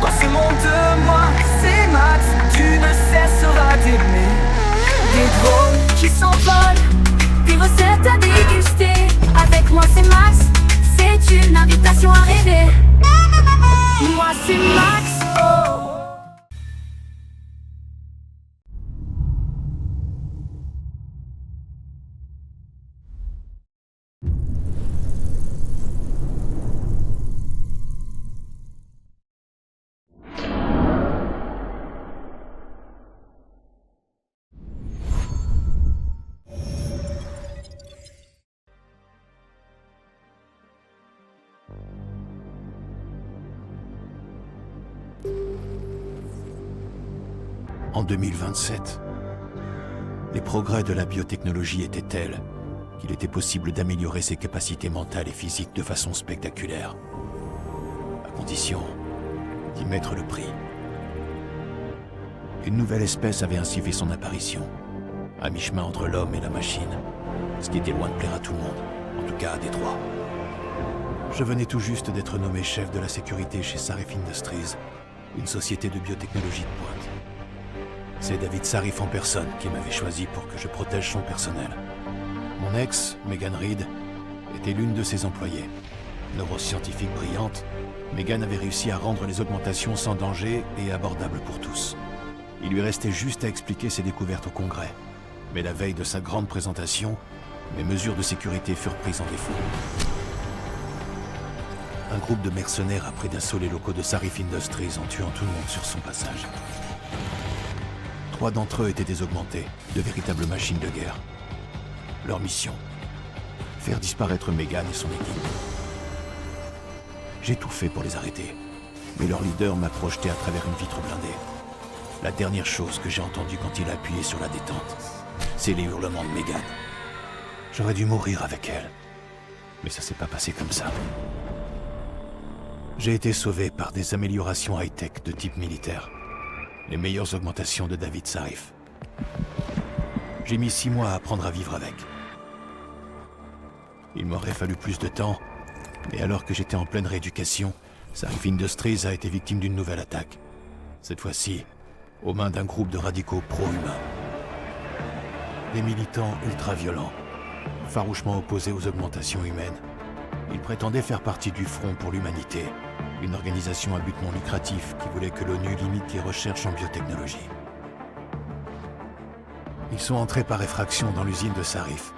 Dans ce monde de moi, c'est Max, tu ne cesseras d'aimer. Des drones qui s'envolent, des recettes à déguster. Avec moi c'est Max, c'est une invitation à rêver. Moi c'est Max, oh. En 2027, les progrès de la biotechnologie étaient tels qu'il était possible d'améliorer ses capacités mentales et physiques de façon spectaculaire, à condition d'y mettre le prix. Une nouvelle espèce avait ainsi fait son apparition, à mi-chemin entre l'homme et la machine, ce qui était loin de plaire à tout le monde, en tout cas à Détroit. Je venais tout juste d'être nommé chef de la sécurité chez Sarif Industries, une société de biotechnologie de pointe. C'est David Sarif en personne qui m'avait choisi pour que je protège son personnel. Mon ex, Megan Reed, était l'une de ses employées. Neuroscientifique brillante, Megan avait réussi à rendre les augmentations sans danger et abordables pour tous. Il lui restait juste à expliquer ses découvertes au Congrès. Mais la veille de sa grande présentation, mes mesures de sécurité furent prises en défaut. Un groupe de mercenaires a pris d'assaut les locaux de Sarif Industries en tuant tout le monde sur son passage. 3 d'entre eux étaient des augmentés, de véritables machines de guerre. Leur mission, faire disparaître Megan et son équipe. J'ai tout fait pour les arrêter, mais leur leader m'a projeté à travers une vitre blindée. La dernière chose que j'ai entendue quand il a appuyé sur la détente, c'est les hurlements de Megan. J'aurais dû mourir avec elle, mais ça s'est pas passé comme ça. J'ai été sauvé par des améliorations high-tech de type militaire. Les meilleures augmentations de David Sarif. J'ai mis 6 mois à apprendre à vivre avec. Il m'aurait fallu plus de temps, mais alors que j'étais en pleine rééducation, Sarif Industries a été victime d'une nouvelle attaque. Cette fois-ci, aux mains d'un groupe de radicaux pro-humains. Des militants ultra-violents, farouchement opposés aux augmentations humaines. Ils prétendaient faire partie du Front pour l'Humanité, une organisation à but non lucratif qui voulait que l'ONU limite les recherches en biotechnologie. Ils sont entrés par effraction dans l'usine de Sarif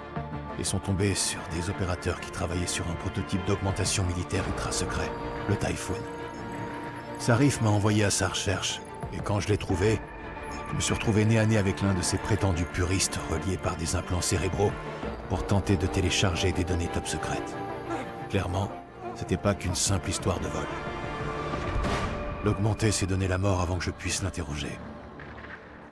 et sont tombés sur des opérateurs qui travaillaient sur un prototype d'augmentation militaire ultra secret, le Typhoon. Sarif m'a envoyé à sa recherche et quand je l'ai trouvé, je me suis retrouvé nez à nez avec l'un de ces prétendus puristes reliés par des implants cérébraux pour tenter de télécharger des données top secrètes. Clairement, c'était pas qu'une simple histoire de vol. L'augmenté s'est donné la mort avant que je puisse l'interroger.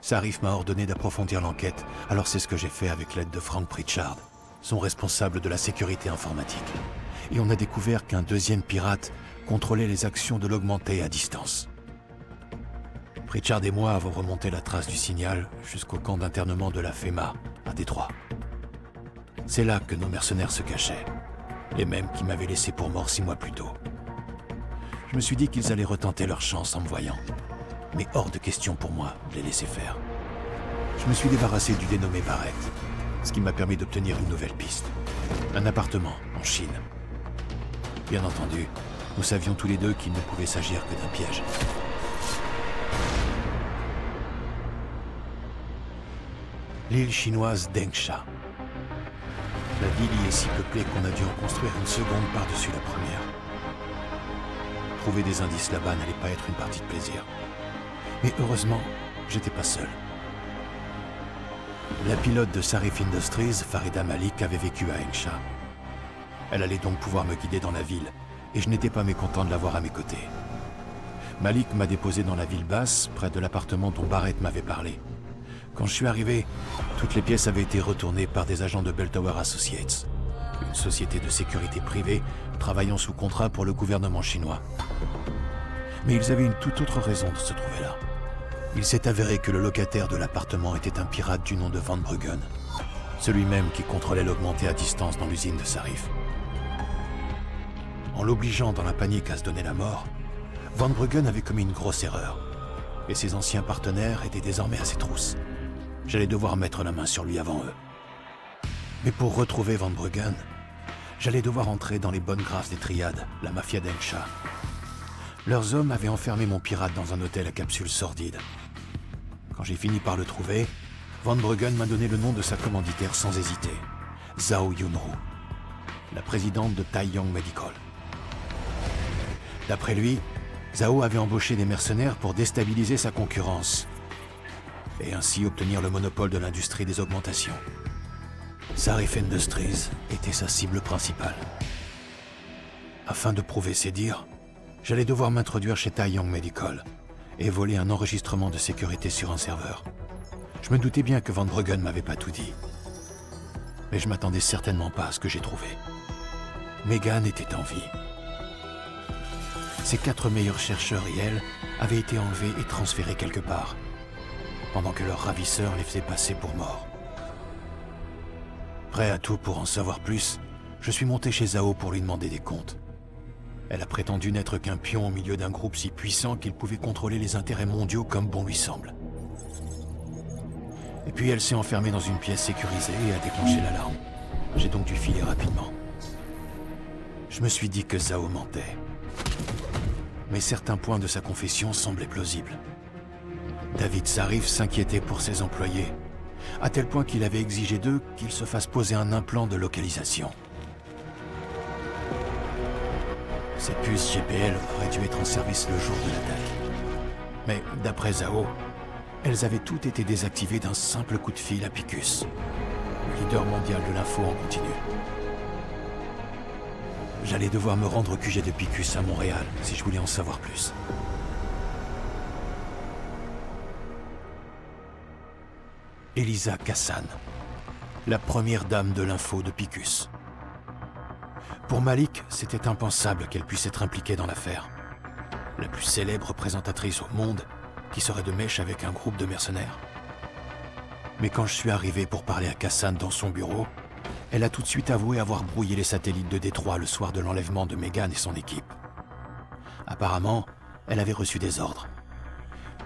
Sarif m'a ordonné d'approfondir l'enquête, alors c'est ce que j'ai fait avec l'aide de Frank Pritchard, son responsable de la sécurité informatique. Et on a découvert qu'un deuxième pirate contrôlait les actions de l'augmenté à distance. Pritchard et moi avons remonté la trace du signal jusqu'au camp d'internement de la FEMA, à Détroit. C'est là que nos mercenaires se cachaient. Les mêmes qui m'avaient laissé pour mort 6 mois plus tôt. Je me suis dit qu'ils allaient retenter leur chance en me voyant. Mais hors de question pour moi de les laisser faire. Je me suis débarrassé du dénommé Barrett, ce qui m'a permis d'obtenir une nouvelle piste. Un appartement en Chine. Bien entendu, nous savions tous les deux qu'il ne pouvait s'agir que d'un piège. L'île chinoise d'Engsha. La ville y est si peuplée qu'on a dû en construire une seconde par-dessus la première. Trouver des indices là-bas n'allait pas être une partie de plaisir. Mais heureusement, j'étais pas seul. La pilote de Sarif Industries, Farida Malik, avait vécu à Engsha. Elle allait donc pouvoir me guider dans la ville, et je n'étais pas mécontent de l'avoir à mes côtés. Malik m'a déposé dans la ville basse, près de l'appartement dont Barrett m'avait parlé. Quand je suis arrivé, toutes les pièces avaient été retournées par des agents de Bell Tower Associates, une société de sécurité privée travaillant sous contrat pour le gouvernement chinois. Mais ils avaient une toute autre raison de se trouver là. Il s'est avéré que le locataire de l'appartement était un pirate du nom de Van Bruggen, celui même qui contrôlait l'augmenté à distance dans l'usine de Sarif. En l'obligeant dans la panique à se donner la mort, Van Bruggen avait commis une grosse erreur, et ses anciens partenaires étaient désormais à ses trousses. J'allais devoir mettre la main sur lui avant eux. Mais pour retrouver Van Bruggen, j'allais devoir entrer dans les bonnes grâces des triades, la mafia d'Encha. Leurs hommes avaient enfermé mon pirate dans un hôtel à capsule sordide. Quand j'ai fini par le trouver, Van Bruggen m'a donné le nom de sa commanditaire sans hésiter, Zhao Yunru, la présidente de Taiyang Medical. D'après lui, Zhao avait embauché des mercenaires pour déstabiliser sa concurrence et ainsi obtenir le monopole de l'industrie des augmentations. Sarif Industries était sa cible principale. Afin de prouver ses dires, j'allais devoir m'introduire chez Taiyang Medical et voler un enregistrement de sécurité sur un serveur. Je me doutais bien que Van Bruggen m'avait pas tout dit, mais je m'attendais certainement pas à ce que j'ai trouvé. Megan était en vie. Ses 4 meilleurs chercheurs et elle avaient été enlevés et transférés quelque part, pendant que leur ravisseur les faisait passer pour morts. Prêt à tout pour en savoir plus, je suis monté chez Zhao pour lui demander des comptes. Elle a prétendu n'être qu'un pion au milieu d'un groupe si puissant qu'il pouvait contrôler les intérêts mondiaux comme bon lui semble. Et puis elle s'est enfermée dans une pièce sécurisée et a déclenché l'alarme. J'ai donc dû filer rapidement. Je me suis dit que Zhao mentait. Mais certains points de sa confession semblaient plausibles. David Sarif s'inquiétait pour ses employés, à tel point qu'il avait exigé d'eux qu'ils se fassent poser un implant de localisation. Ces puces GPL auraient dû être en service le jour de l'attaque. Mais d'après Zhao, elles avaient toutes été désactivées d'un simple coup de fil à Picus, le leader mondial de l'info en continu. J'allais devoir me rendre au QG de Picus à Montréal si je voulais en savoir plus. Elisa Kassan, la première dame de l'info de Picus. Pour Malik, c'était impensable qu'elle puisse être impliquée dans l'affaire. La plus célèbre présentatrice au monde qui serait de mèche avec un groupe de mercenaires. Mais quand je suis arrivé pour parler à Kassan dans son bureau, elle a tout de suite avoué avoir brouillé les satellites de Détroit le soir de l'enlèvement de Megan et son équipe. Apparemment, elle avait reçu des ordres.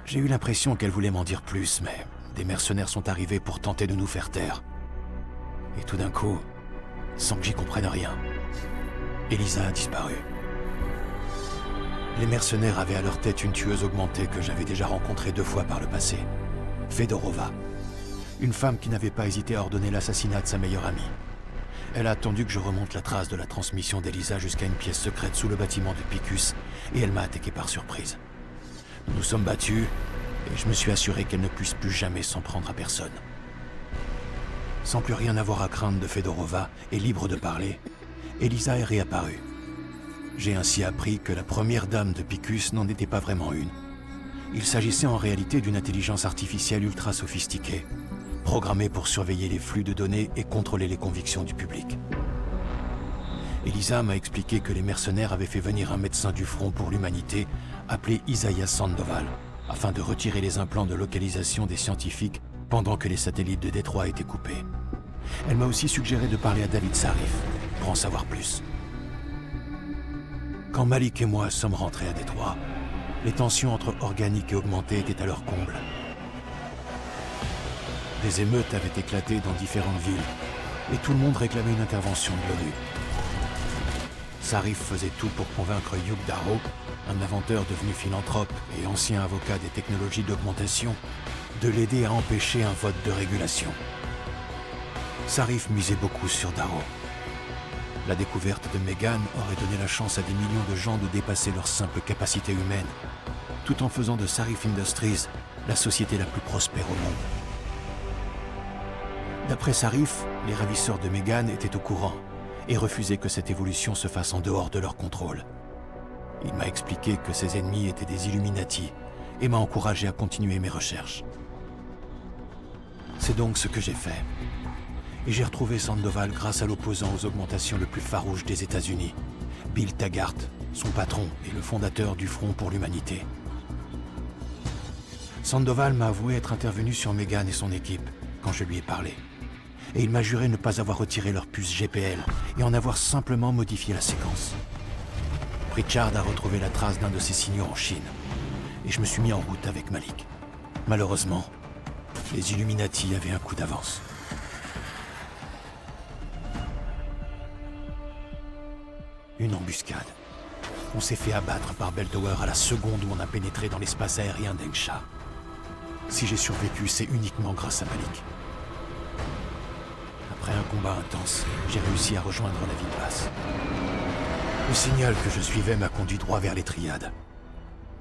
J'ai eu l'impression qu'elle voulait m'en dire plus, mais des mercenaires sont arrivés pour tenter de nous faire taire. Et tout d'un coup, sans que j'y comprenne rien, Elisa a disparu. Les mercenaires avaient à leur tête une tueuse augmentée que j'avais déjà rencontrée 2 fois par le passé, Fedorova, une femme qui n'avait pas hésité à ordonner l'assassinat de sa meilleure amie. Elle a attendu que je remonte la trace de la transmission d'Elisa jusqu'à une pièce secrète sous le bâtiment de Picus, et elle m'a attaqué par surprise. Nous nous sommes battus, et je me suis assuré qu'elle ne puisse plus jamais s'en prendre à personne. Sans plus rien avoir à craindre de Fedorova et libre de parler, Elisa est réapparue. J'ai ainsi appris que la première dame de Picus n'en était pas vraiment une. Il s'agissait en réalité d'une intelligence artificielle ultra sophistiquée, programmée pour surveiller les flux de données et contrôler les convictions du public. Elisa m'a expliqué que les mercenaires avaient fait venir un médecin du front pour l'humanité appelé Isaiah Sandoval, afin de retirer les implants de localisation des scientifiques pendant que les satellites de Détroit étaient coupés. Elle m'a aussi suggéré de parler à David Sarif pour en savoir plus. Quand Malik et moi sommes rentrés à Détroit, les tensions entre organiques et augmentés étaient à leur comble. Des émeutes avaient éclaté dans différentes villes et tout le monde réclamait une intervention de l'ONU. Sarif faisait tout pour convaincre Hugh Darrow, un inventeur devenu philanthrope et ancien avocat des technologies d'augmentation, de l'aider à empêcher un vote de régulation. Sarif misait beaucoup sur Darrow. La découverte de Megan aurait donné la chance à des millions de gens de dépasser leur simple capacité humaine, tout en faisant de Sarif Industries la société la plus prospère au monde. D'après Sarif, les ravisseurs de Megan étaient au courant et refusaient que cette évolution se fasse en dehors de leur contrôle. Il m'a expliqué que ses ennemis étaient des Illuminati et m'a encouragé à continuer mes recherches. C'est donc ce que j'ai fait. Et j'ai retrouvé Sandoval grâce à l'opposant aux augmentations le plus farouche des États-Unis, Bill Taggart, son patron et le fondateur du Front pour l'Humanité. Sandoval m'a avoué être intervenu sur Megan et son équipe quand je lui ai parlé. Et il m'a juré ne pas avoir retiré leur puce GPL et en avoir simplement modifié la séquence. Pritchard a retrouvé la trace d'un de ses signaux en Chine. Et je me suis mis en route avec Malik. Malheureusement, les Illuminati avaient un coup d'avance. Une embuscade. On s'est fait abattre par Belltower à la seconde où on a pénétré dans l'espace aérien d'Engsha. Si j'ai survécu, c'est uniquement grâce à Malik. Après un combat intense, j'ai réussi à rejoindre la ville basse. Le signal que je suivais m'a conduit droit vers les triades.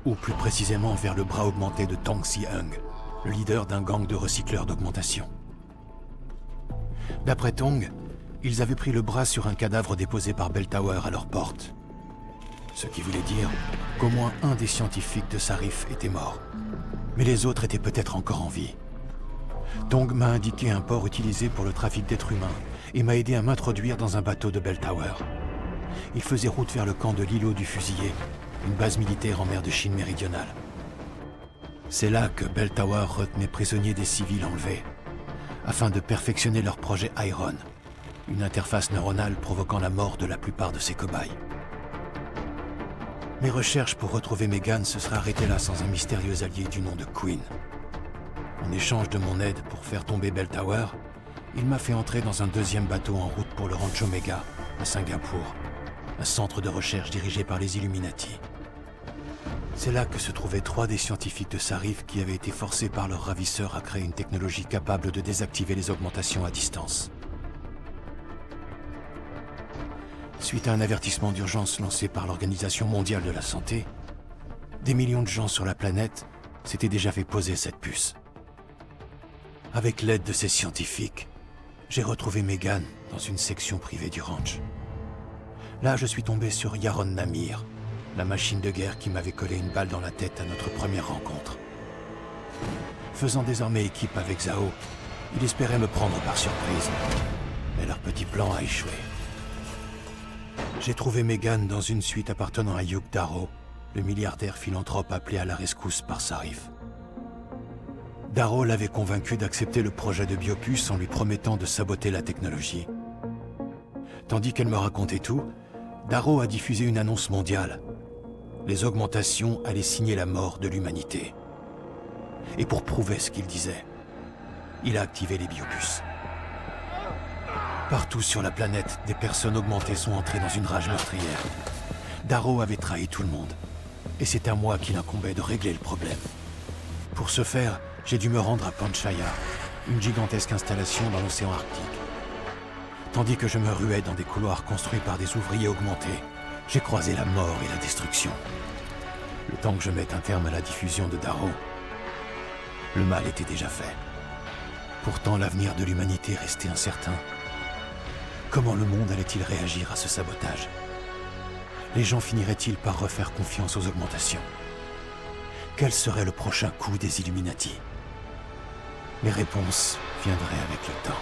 Ou plus précisément vers le bras augmenté de Tong Si-Hung, le leader d'un gang de recycleurs d'augmentation. D'après Tong, ils avaient pris le bras sur un cadavre déposé par Belltower à leur porte. Ce qui voulait dire qu'au moins un des scientifiques de Sarif était mort. Mais les autres étaient peut-être encore en vie. Tong m'a indiqué un port utilisé pour le trafic d'êtres humains et m'a aidé à m'introduire dans un bateau de Belltower. Il faisait route vers le camp de l'îlot du Fusillé, une base militaire en mer de Chine méridionale. C'est là que Belltower retenait prisonniers des civils enlevés, afin de perfectionner leur projet Iron, une interface neuronale provoquant la mort de la plupart de ses cobayes. Mes recherches pour retrouver Megan se seraient arrêtées là sans un mystérieux allié du nom de Quinn. En échange de mon aide pour faire tomber Belltower, il m'a fait entrer dans un deuxième bateau en route pour le Rancho Omega, à Singapour, un centre de recherche dirigé par les Illuminati. C'est là que se trouvaient 3 des scientifiques de Sarif qui avaient été forcés par leurs ravisseurs à créer une technologie capable de désactiver les augmentations à distance. Suite à un avertissement d'urgence lancé par l'Organisation mondiale de la santé, des millions de gens sur la planète s'étaient déjà fait poser cette puce. Avec l'aide de ces scientifiques, j'ai retrouvé Megan dans une section privée du ranch. Là, je suis tombé sur Yaron Namir, la machine de guerre qui m'avait collé une balle dans la tête à notre première rencontre. Faisant désormais équipe avec Zhao, il espérait me prendre par surprise, mais leur petit plan a échoué. J'ai trouvé Megan dans une suite appartenant à Hugh Darrow, le milliardaire philanthrope appelé à la rescousse par Sarif. Darrow l'avait convaincu d'accepter le projet de Biopuce en lui promettant de saboter la technologie. Tandis qu'elle me racontait tout, Darrow a diffusé une annonce mondiale. Les augmentations allaient signer la mort de l'humanité. Et pour prouver ce qu'il disait, il a activé les biopuces. Partout sur la planète, des personnes augmentées sont entrées dans une rage meurtrière. Darrow avait trahi tout le monde. Et c'est à moi qu'il incombait de régler le problème. Pour ce faire, j'ai dû me rendre à Panchaya, une gigantesque installation dans l'océan Arctique. Tandis que je me ruais dans des couloirs construits par des ouvriers augmentés, j'ai croisé la mort et la destruction. Le temps que je mette un terme à la diffusion de Darrow, le mal était déjà fait. Pourtant, l'avenir de l'humanité restait incertain. Comment le monde allait-il réagir à ce sabotage? Les gens finiraient-ils par refaire confiance aux augmentations? Quel serait le prochain coup des Illuminati? Les réponses viendraient avec le temps.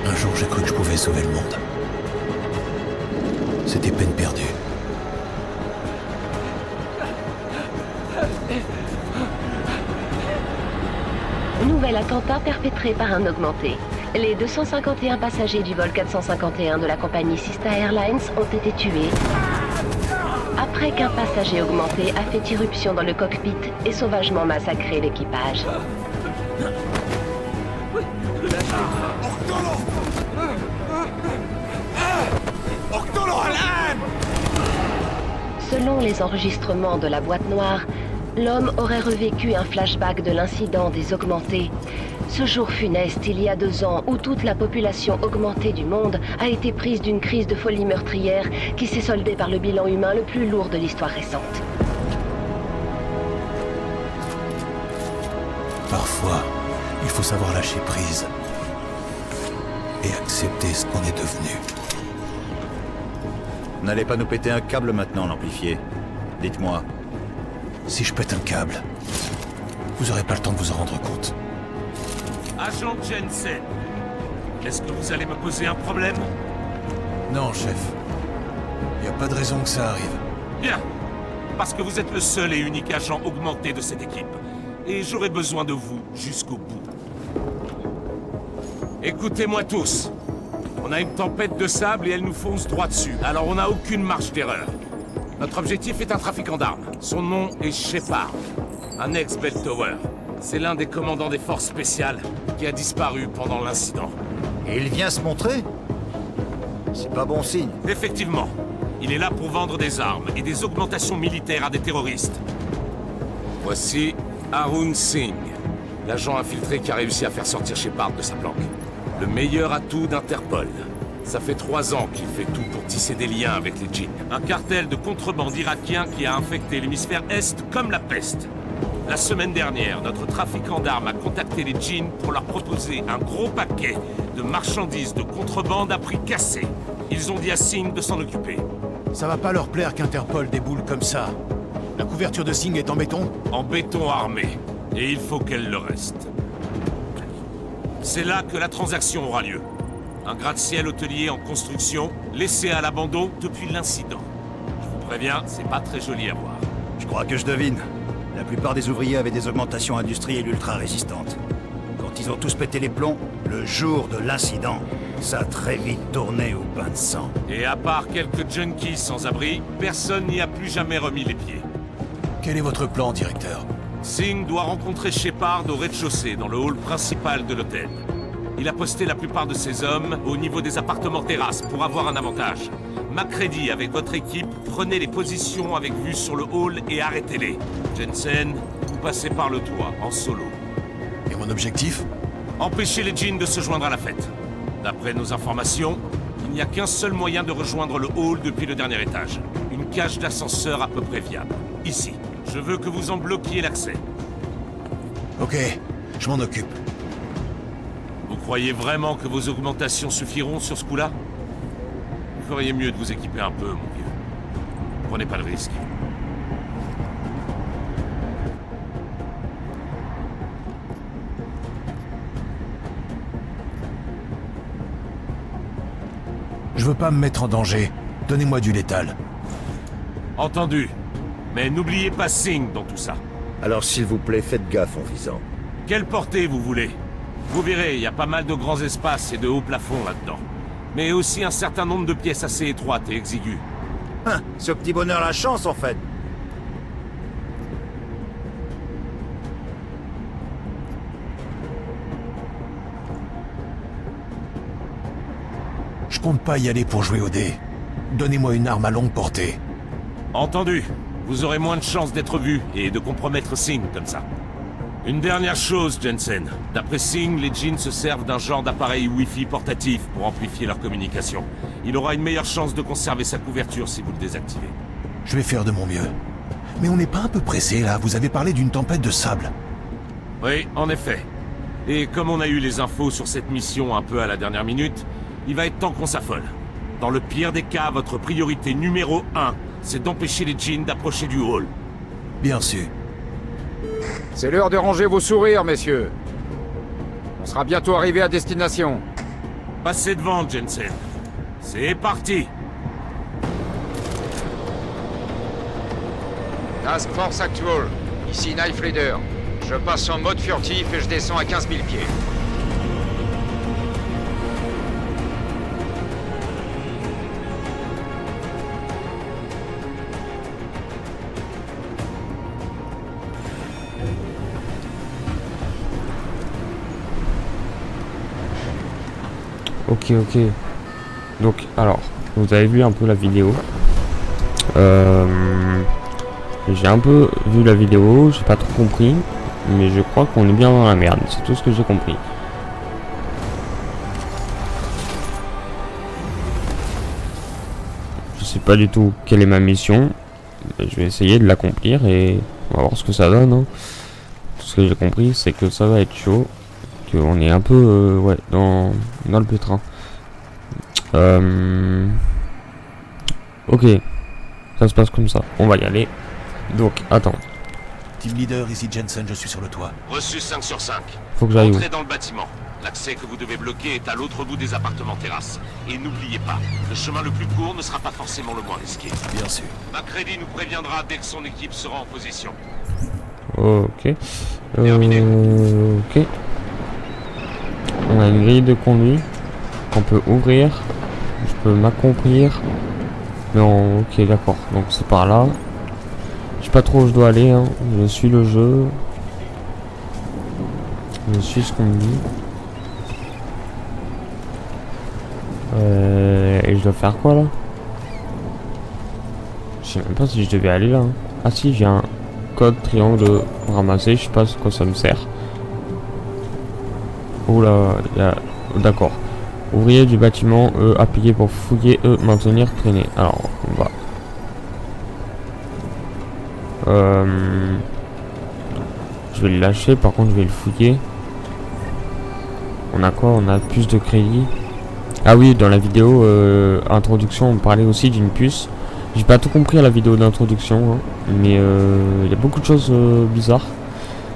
Un jour, j'ai cru que je pouvais sauver le monde. C'était peine perdue. Nouvel attentat perpétré par un augmenté. Les 251 passagers du vol 451 de la compagnie Sista Airlines ont été tués après qu'un passager augmenté a fait irruption dans le cockpit et sauvagement massacré l'équipage. Selon les enregistrements de la boîte noire, l'homme aurait revécu un flashback de l'incident des augmentés. Ce jour funeste, il y a 2 ans, où toute la population augmentée du monde a été prise d'une crise de folie meurtrière qui s'est soldée par le bilan humain le plus lourd de l'histoire récente. Parfois, il faut savoir lâcher prise et accepter ce qu'on est devenu. N'allez pas nous péter un câble maintenant, l'amplifié. Dites-moi. Si je pète un câble, Vous aurez pas le temps de vous en rendre compte. Agent Jensen, est-ce que vous allez me poser un problème? Non, chef. Y a pas de raison que ça arrive. Bien, parce que vous êtes le seul et unique agent augmenté de cette équipe. Et j'aurai besoin de vous jusqu'au bout. Écoutez-moi tous. On a une tempête de sable et elle nous fonce droit dessus. Alors on n'a aucune marge d'erreur. Notre objectif est un trafiquant d'armes. Son nom est Shepard, un ex-Belltower. C'est l'un des commandants des forces spéciales qui a disparu pendant l'incident. Et il vient se montrer? C'est pas bon signe. Effectivement, il est là pour vendre des armes et des augmentations militaires à des terroristes. Voici Arun Singh, l'agent infiltré qui a réussi à faire sortir Shepard de sa planque. Le meilleur atout d'Interpol. Ça fait 3 ans qu'il fait tout pour tisser des liens avec les djinns. Un cartel de contrebande irakien qui a infecté l'hémisphère Est comme la peste. La semaine dernière, notre trafiquant d'armes a contacté les djinns pour leur proposer un gros paquet de marchandises de contrebande à prix cassé. Ils ont dit à Singh de s'en occuper. Ça va pas leur plaire qu'Interpol déboule comme ça. La couverture de Singh est en béton? En béton armé. Et il faut qu'elle le reste. C'est là que la transaction aura lieu. Un gratte-ciel hôtelier en construction, laissé à l'abandon depuis l'incident. Je vous préviens, c'est pas très joli à voir. Je crois que je devine. La plupart des ouvriers avaient des augmentations industrielles ultra résistantes. Quand ils ont tous pété les plombs, le jour de l'incident, ça a très vite tourné au bain de sang. Et à part quelques junkies sans abri, personne n'y a plus jamais remis les pieds. Quel est votre plan, directeur? Singh doit rencontrer Shepard au rez-de-chaussée, dans le hall principal de l'hôtel. Il a posté la plupart de ses hommes au niveau des appartements terrasses pour avoir un avantage. Macready, avec votre équipe, prenez les positions avec vue sur le hall et arrêtez-les. Jensen, vous passez par le toit, en solo. Et mon objectif? Empêchez les djinns de se joindre à la fête. D'après nos informations, il n'y a qu'un seul moyen de rejoindre le hall depuis le dernier étage. Une cage d'ascenseur à peu près viable. Ici. Je veux que vous en bloquiez l'accès. Ok, je m'en occupe. Vous croyez vraiment que vos augmentations suffiront sur ce coup-là? Vous feriez mieux de vous équiper un peu, mon vieux. Prenez pas de risque. Je veux pas me mettre en danger. Donnez-moi du létal. Entendu. Mais n'oubliez pas Singh dans tout ça. Alors s'il vous plaît, faites gaffe en visant. Quelle portée vous voulez? Vous verrez, il y a pas mal de grands espaces et de hauts plafonds là-dedans. Mais aussi un certain nombre de pièces assez étroites et exiguës. Hein, ce petit bonheur la chance en fait. Je compte pas y aller pour jouer au dé. Donnez-moi une arme à longue portée. Entendu. Vous aurez moins de chances d'être vu et de compromettre Singh comme ça. Une dernière chose, Jensen. D'après Singh, les djinns se servent d'un genre d'appareil Wi-Fi portatif pour amplifier leur communication. Il aura une meilleure chance de conserver sa couverture si vous le désactivez. Je vais faire de mon mieux. Mais on n'est pas un peu pressé là? Vous avez parlé d'une tempête de sable. Oui, en effet. Et comme on a eu les infos sur cette mission un peu à la dernière minute, il va être temps qu'on s'affole. Dans le pire des cas, votre priorité numéro 1, c'est d'empêcher les djinns d'approcher du hall. Bien sûr. C'est l'heure de ranger vos sourires, messieurs. On sera bientôt arrivé à destination. Passez devant, Jensen. C'est parti. Task Force Actual, ici Knife Leader. Je passe en mode furtif et je descends à 15 000 pieds. Ok. Donc, alors, vous avez vu un peu la vidéo. J'ai un peu vu la vidéo, j'ai pas trop compris. Mais je crois qu'on est bien dans la merde, c'est tout ce que j'ai compris. Je sais pas du tout quelle est ma mission. Je vais essayer de l'accomplir et on va voir ce que ça donne. Hein. Ce que j'ai compris, c'est que ça va être chaud. On est un peu ouais, dans le pétrin. Ok, ça se passe comme ça. On va y aller. Donc, attends. Team leader, ici Jensen, je suis sur le toit. Reçu 5 sur 5. Faut que j'aille où? Entrez dans le bâtiment. L'accès que vous devez bloquer est à l'autre bout des appartements terrasses. Et n'oubliez pas, le chemin le plus court ne sera pas forcément le moins risqué. Bien sûr. MacReady nous préviendra dès que son équipe sera en position. Ok. Terminé. Ok. On a une grille de conduit qu'on peut ouvrir. Je peux m'accomplir. Mais ok, d'accord. Donc c'est par là. Je sais pas trop où je dois aller. Hein. Je suis le jeu. Je suis ce qu'on me dit. Et je dois faire quoi là? Je sais même pas si je devais aller là. Hein. Ah si, j'ai un code triangle ramassé. Je sais pas à quoi ça me sert. Oula, d'accord. Ouvrier du bâtiment, appuyer pour fouiller, maintenir, traîner. Alors, on va. Je vais le lâcher, par contre je vais le fouiller. On a quoi? On a plus de crédit. Ah oui, dans la vidéo introduction, on parlait aussi d'une puce. J'ai pas tout compris à la vidéo d'introduction, hein, mais il y a beaucoup de choses bizarres.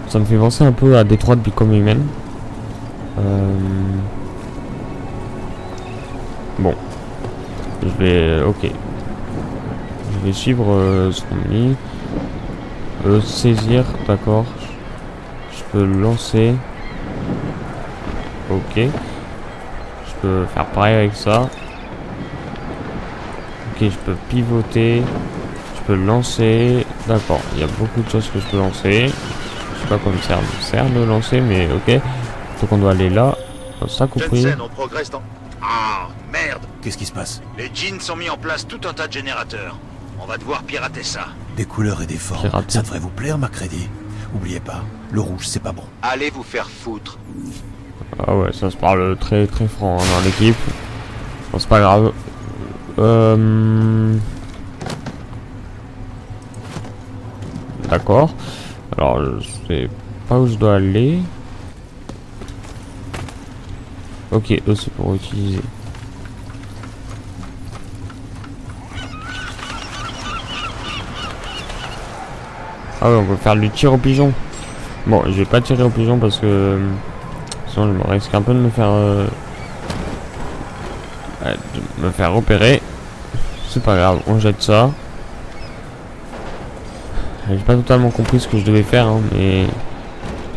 Ça me fait penser un peu à Detroit Become Human. Bon, je vais, ok, je vais suivre ce qu'on me dit. Saisir, d'accord. Je peux lancer. Ok. Je peux faire pareil avec ça. Ok, je peux pivoter. Je peux lancer. D'accord, il y a beaucoup de choses que je peux lancer. Je sais pas comment ça sert de lancer, mais ok. Donc on doit aller là. Ça compris. Jensen, on progresse dans... Ah, merde! Qu'est-ce qui se passe? Les jeans ont mis en place tout un tas de générateurs. On va devoir pirater ça. Des couleurs et des formes. Pirate. Ça devrait vous plaire, MacReady. Oubliez pas, le rouge, c'est pas bon. Allez vous faire foutre. Ah ouais, ça se parle très très franc hein, dans l'équipe. Bon, c'est pas grave. D'accord. Alors, je sais pas où je dois aller. Ok, eux c'est pour utiliser. Ah ouais, on peut faire du tir au pigeon. Bon, je vais pas tirer au pigeon parce que sinon je me risque un peu de me faire repérer. C'est pas grave, on jette ça. J'ai pas totalement compris ce que je devais faire, hein, mais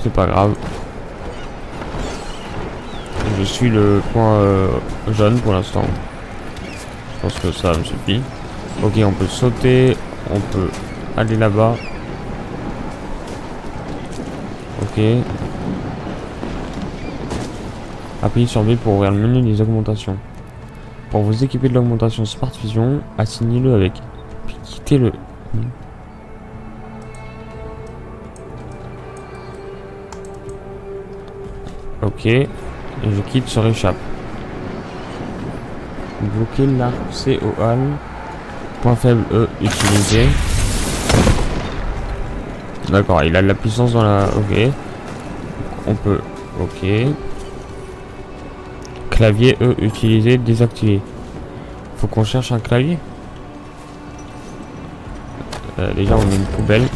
c'est pas grave. Je suis le point jaune pour l'instant. Je pense que ça me suffit. Ok, on peut sauter, on peut aller là-bas. Ok. Appuyez sur B pour ouvrir le menu des augmentations. Pour vous équiper de l'augmentation Smart Vision, assignez-le avec. Puis quittez-le. Ok. Et je quitte sur échappe. Bloquer l'arc C au hall. Point faible E utilisé. D'accord, il a de la puissance dans la... Ok. On peut... Ok. Clavier E utilisé, désactivé. Faut qu'on cherche un clavier. Déjà on a une poubelle.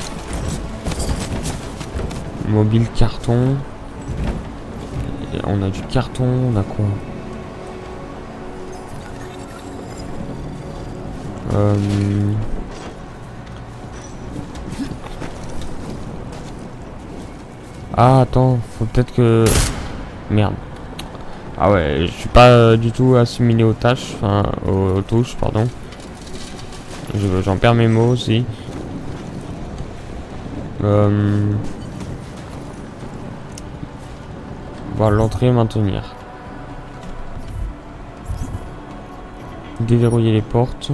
Mobile carton. Et on a du carton, on a quoi? Ah attends, faut peut-être que... Merde. Ah ouais, je suis pas du tout assimilé aux tâches, enfin aux touches, pardon. J'en perds mes mots aussi. Voir l'entrée, maintenir. Déverrouiller les portes.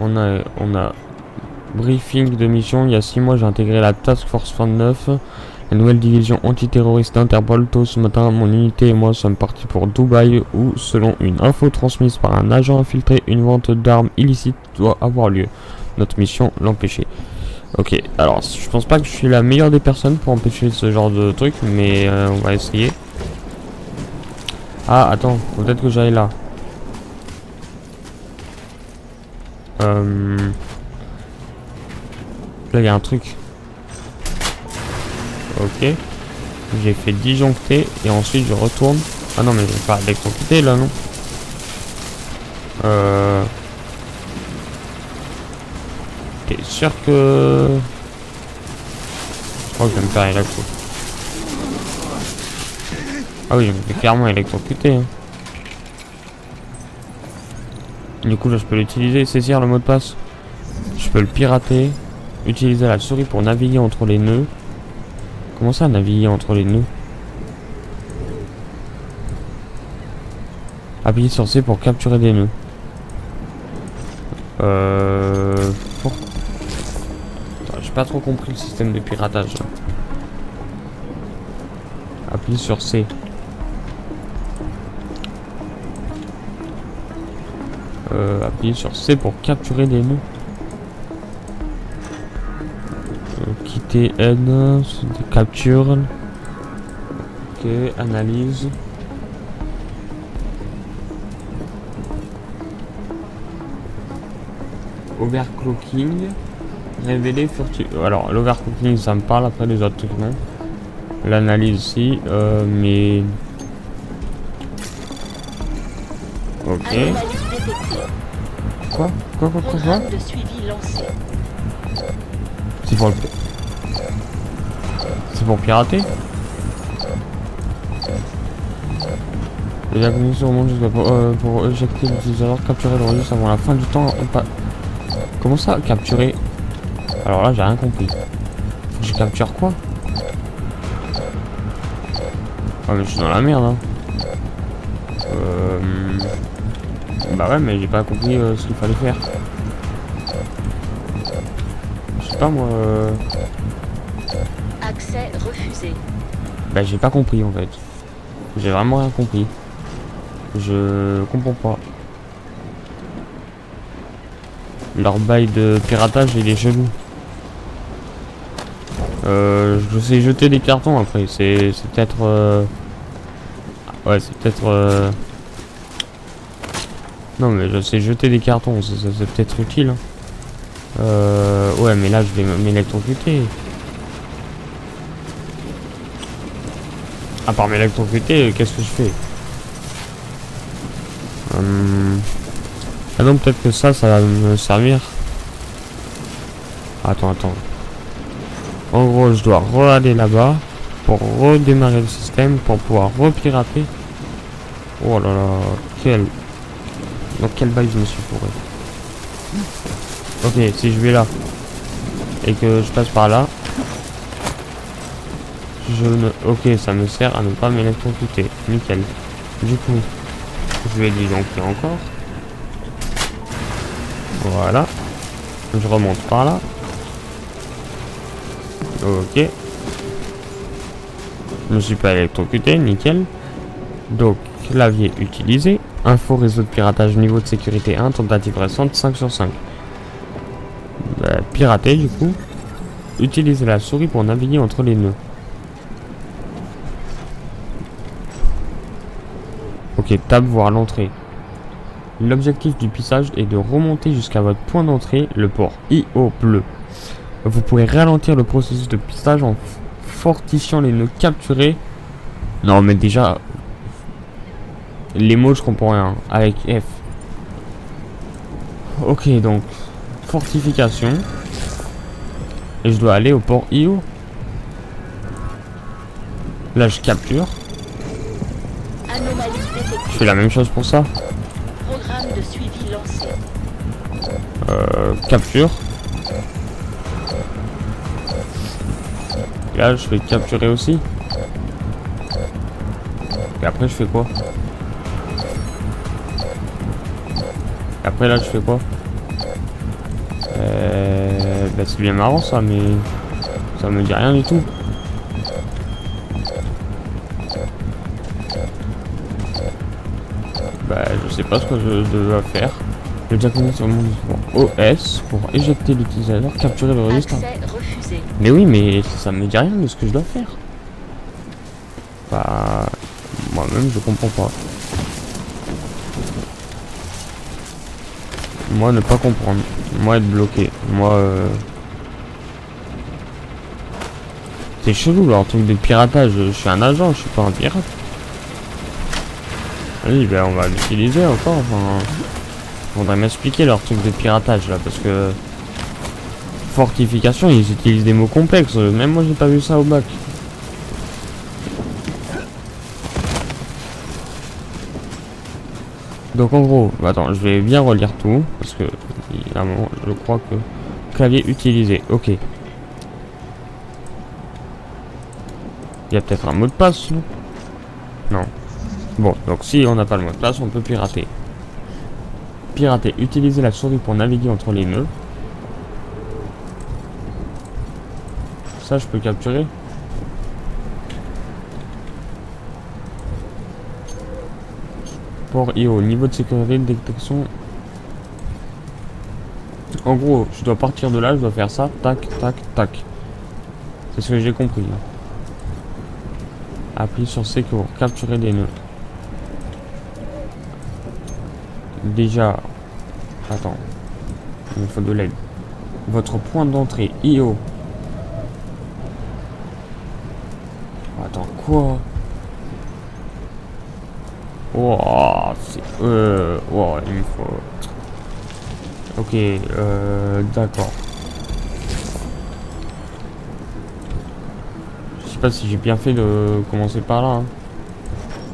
On a briefing de mission. Il y a 6 mois, j'ai intégré la Task Force 29, la nouvelle division antiterroriste d'Interpol. Tôt ce matin, mon unité et moi sommes partis pour Dubaï, où, selon une info transmise par un agent infiltré, une vente d'armes illicite doit avoir lieu. Notre mission, l'empêcher. Ok, alors je pense pas que je suis la meilleure des personnes pour empêcher ce genre de truc, mais on va essayer. Ah, attends, faut peut-être que j'aille là. Là, il y a un truc. Ok. J'ai fait disjoncter et ensuite je retourne. Ah non, mais je vais pas électrocuter là, non? T'es sûr que... Je crois que je vais me faire électro. Ah oui, je me fais clairement électrocuter. Hein. Du coup, là, je peux l'utiliser, saisir le mot de passe. Je peux le pirater. Utiliser la souris pour naviguer entre les nœuds. Comment ça, naviguer entre les nœuds? Appuyer sur C pour capturer des nœuds. Pour... J'ai pas trop compris le système de piratage. Appuyer sur C. Appuyer sur C pour capturer des nœuds. Quitter N, capture. Ok, analyse. Overclocking. Révéler furtif. Alors, l'overclocking ça me parle, après les autres trucs non. L'analyse si, mais. Ok. Quoi? C'est pour le... C'est pour pirater? La connexion remonte jusqu'à pour éjecter l'utilisateur, capturer le registre avant la fin du temps. Comment ça, capturer? Alors là, j'ai rien compris. Faut que je capture quoi? Ah mais je suis dans la merde hein. Bah ouais, mais j'ai pas compris ce qu'il fallait faire. Je sais pas moi. Accès refusé. Bah j'ai pas compris en fait. J'ai vraiment rien compris. Je comprends pas. Leur bail de piratage il est chelou. Je sais jeter des cartons après. C'est peut-être. Ouais, c'est peut-être. Non mais je sais jeter des cartons, c'est peut-être utile. Hein. Ouais mais là je vais m'électrocuter. À part m'électrocuter, qu'est-ce que je fais? Ah donc peut-être que ça va me servir. Attends. En gros je dois aller là-bas pour redémarrer le système pour pouvoir repirater. Oh là là, dans quel bail je me suis fourré. Ok, si je vais là et que je passe par là, je ne... Ok, ça me sert à ne pas m'électrocuter. Nickel. Du coup, je vais disjoncter encore. Voilà. Je remonte par là. Ok. Je me suis pas électrocuté, nickel. Donc, clavier utilisé. Info réseau de piratage niveau de sécurité 1, tentative récente 5 sur 5. Bah, pirater du coup. Utiliser la souris pour naviguer entre les nœuds. Ok, tab voir l'entrée. L'objectif du pissage est de remonter jusqu'à votre point d'entrée, le port IO bleu. Vous pourrez ralentir le processus de pissage en fortifiant les nœuds capturés. Non mais déjà... Les mots je comprends rien, avec F. Ok donc, fortification. Et je dois aller au port IO. Là je capture. Je fais la même chose pour ça. Programme de suivi lancé. Capture. Là je vais capturer aussi. Et après je fais quoi? Et après là je fais quoi? Bah, c'est bien marrant ça, mais ça me dit rien du tout. Bah je sais pas ce que je dois faire. Je vais déjà connecter sur mon OS pour éjecter l'utilisateur, capturer le registre. Refusé. Mais oui, mais ça me dit rien de ce que je dois faire. Bah moi-même je comprends pas. Moi ne pas comprendre. Moi être bloqué. Moi c'était chelou leur truc de piratage. Je suis un agent, je suis pas un pirate. Oui, ben on va l'utiliser encore. Enfin, faudrait m'expliquer leur truc de piratage là, parce que fortification, ils utilisent des mots complexes. Même moi, j'ai pas vu ça au bac. Donc en gros, attends, je vais bien relire tout parce que il y a un moment, je crois que clavier utilisé. Ok. Il y a peut-être un mot de passe, non? Non. Bon, donc si on n'a pas le mot de passe, on peut pirater. Pirater, utiliser la souris pour naviguer entre les nœuds. Ça, je peux capturer. Port IO, niveau de sécurité de détection. En gros, je dois partir de là, je dois faire ça, tac, tac, tac. C'est ce que j'ai compris. Appuie sur C pour capturer des nœuds. Déjà, attends, il me faut de l'aide. Votre point d'entrée IO. Attends, quoi? Oh, c'est... oh, il me faut... Ok, d'accord. Je sais pas si j'ai bien fait de commencer par là. Hein.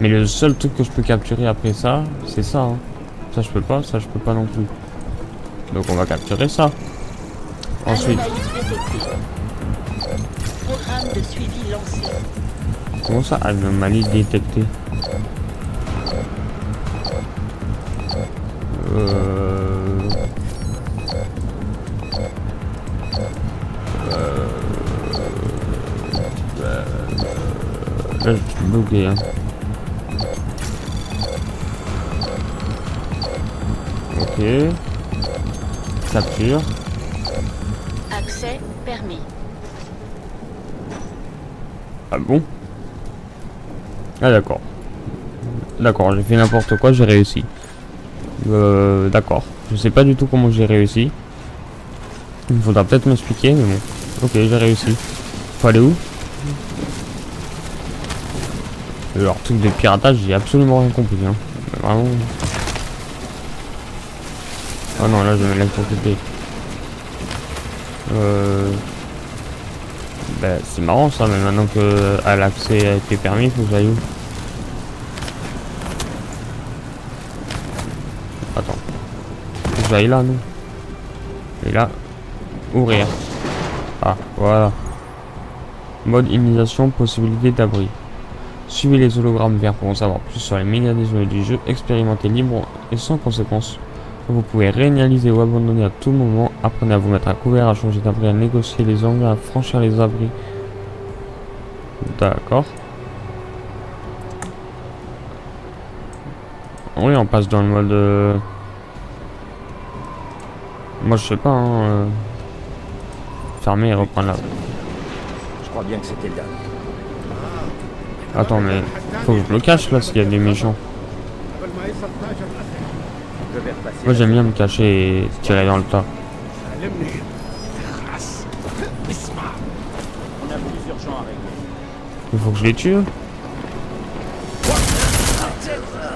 Mais le seul truc que je peux capturer après ça, c'est ça. Hein. Ça je peux pas non plus. Donc on va capturer ça. Ensuite... Programme de suivi lancé. Comment ça, anomalie détectée? Là, je suis bloqué, hein. Ok. Capture. Accès permis. Ah bon? Ah d'accord. D'accord, j'ai fait n'importe quoi, j'ai réussi. D'accord. Je sais pas du tout comment j'ai réussi. Il faudra peut-être m'expliquer, mais bon. Ok, j'ai réussi. Faut aller où? Leur truc de piratage, j'ai absolument rien compris. Hein. Vraiment. Oh non, là je me laisse pour côté. Ben, c'est marrant ça, mais maintenant que l'accès a été permis, il faut que j'aille où? Attends. Faut que j'aille là, non? Et là, ouvrir. Ah, voilà. Mode immunisation, possibilité d'abri. Suivez les hologrammes verts pour en savoir plus sur les mécanismes du jeu. Expérimentez libre et sans conséquence. Vous pouvez réanalyser ou abandonner à tout moment. Apprenez à vous mettre à couvert, à changer d'abri, à négocier les angles, à franchir les abris. D'accord. Oui, on passe dans le mode... Moi, je sais pas, hein, fermer et reprendre là. Je crois bien que c'était le dernier. Attends, mais faut que je le cache là s'il y a des méchants. Moi j'aime bien me cacher et tirer dans le tas. Il faut que je les tue.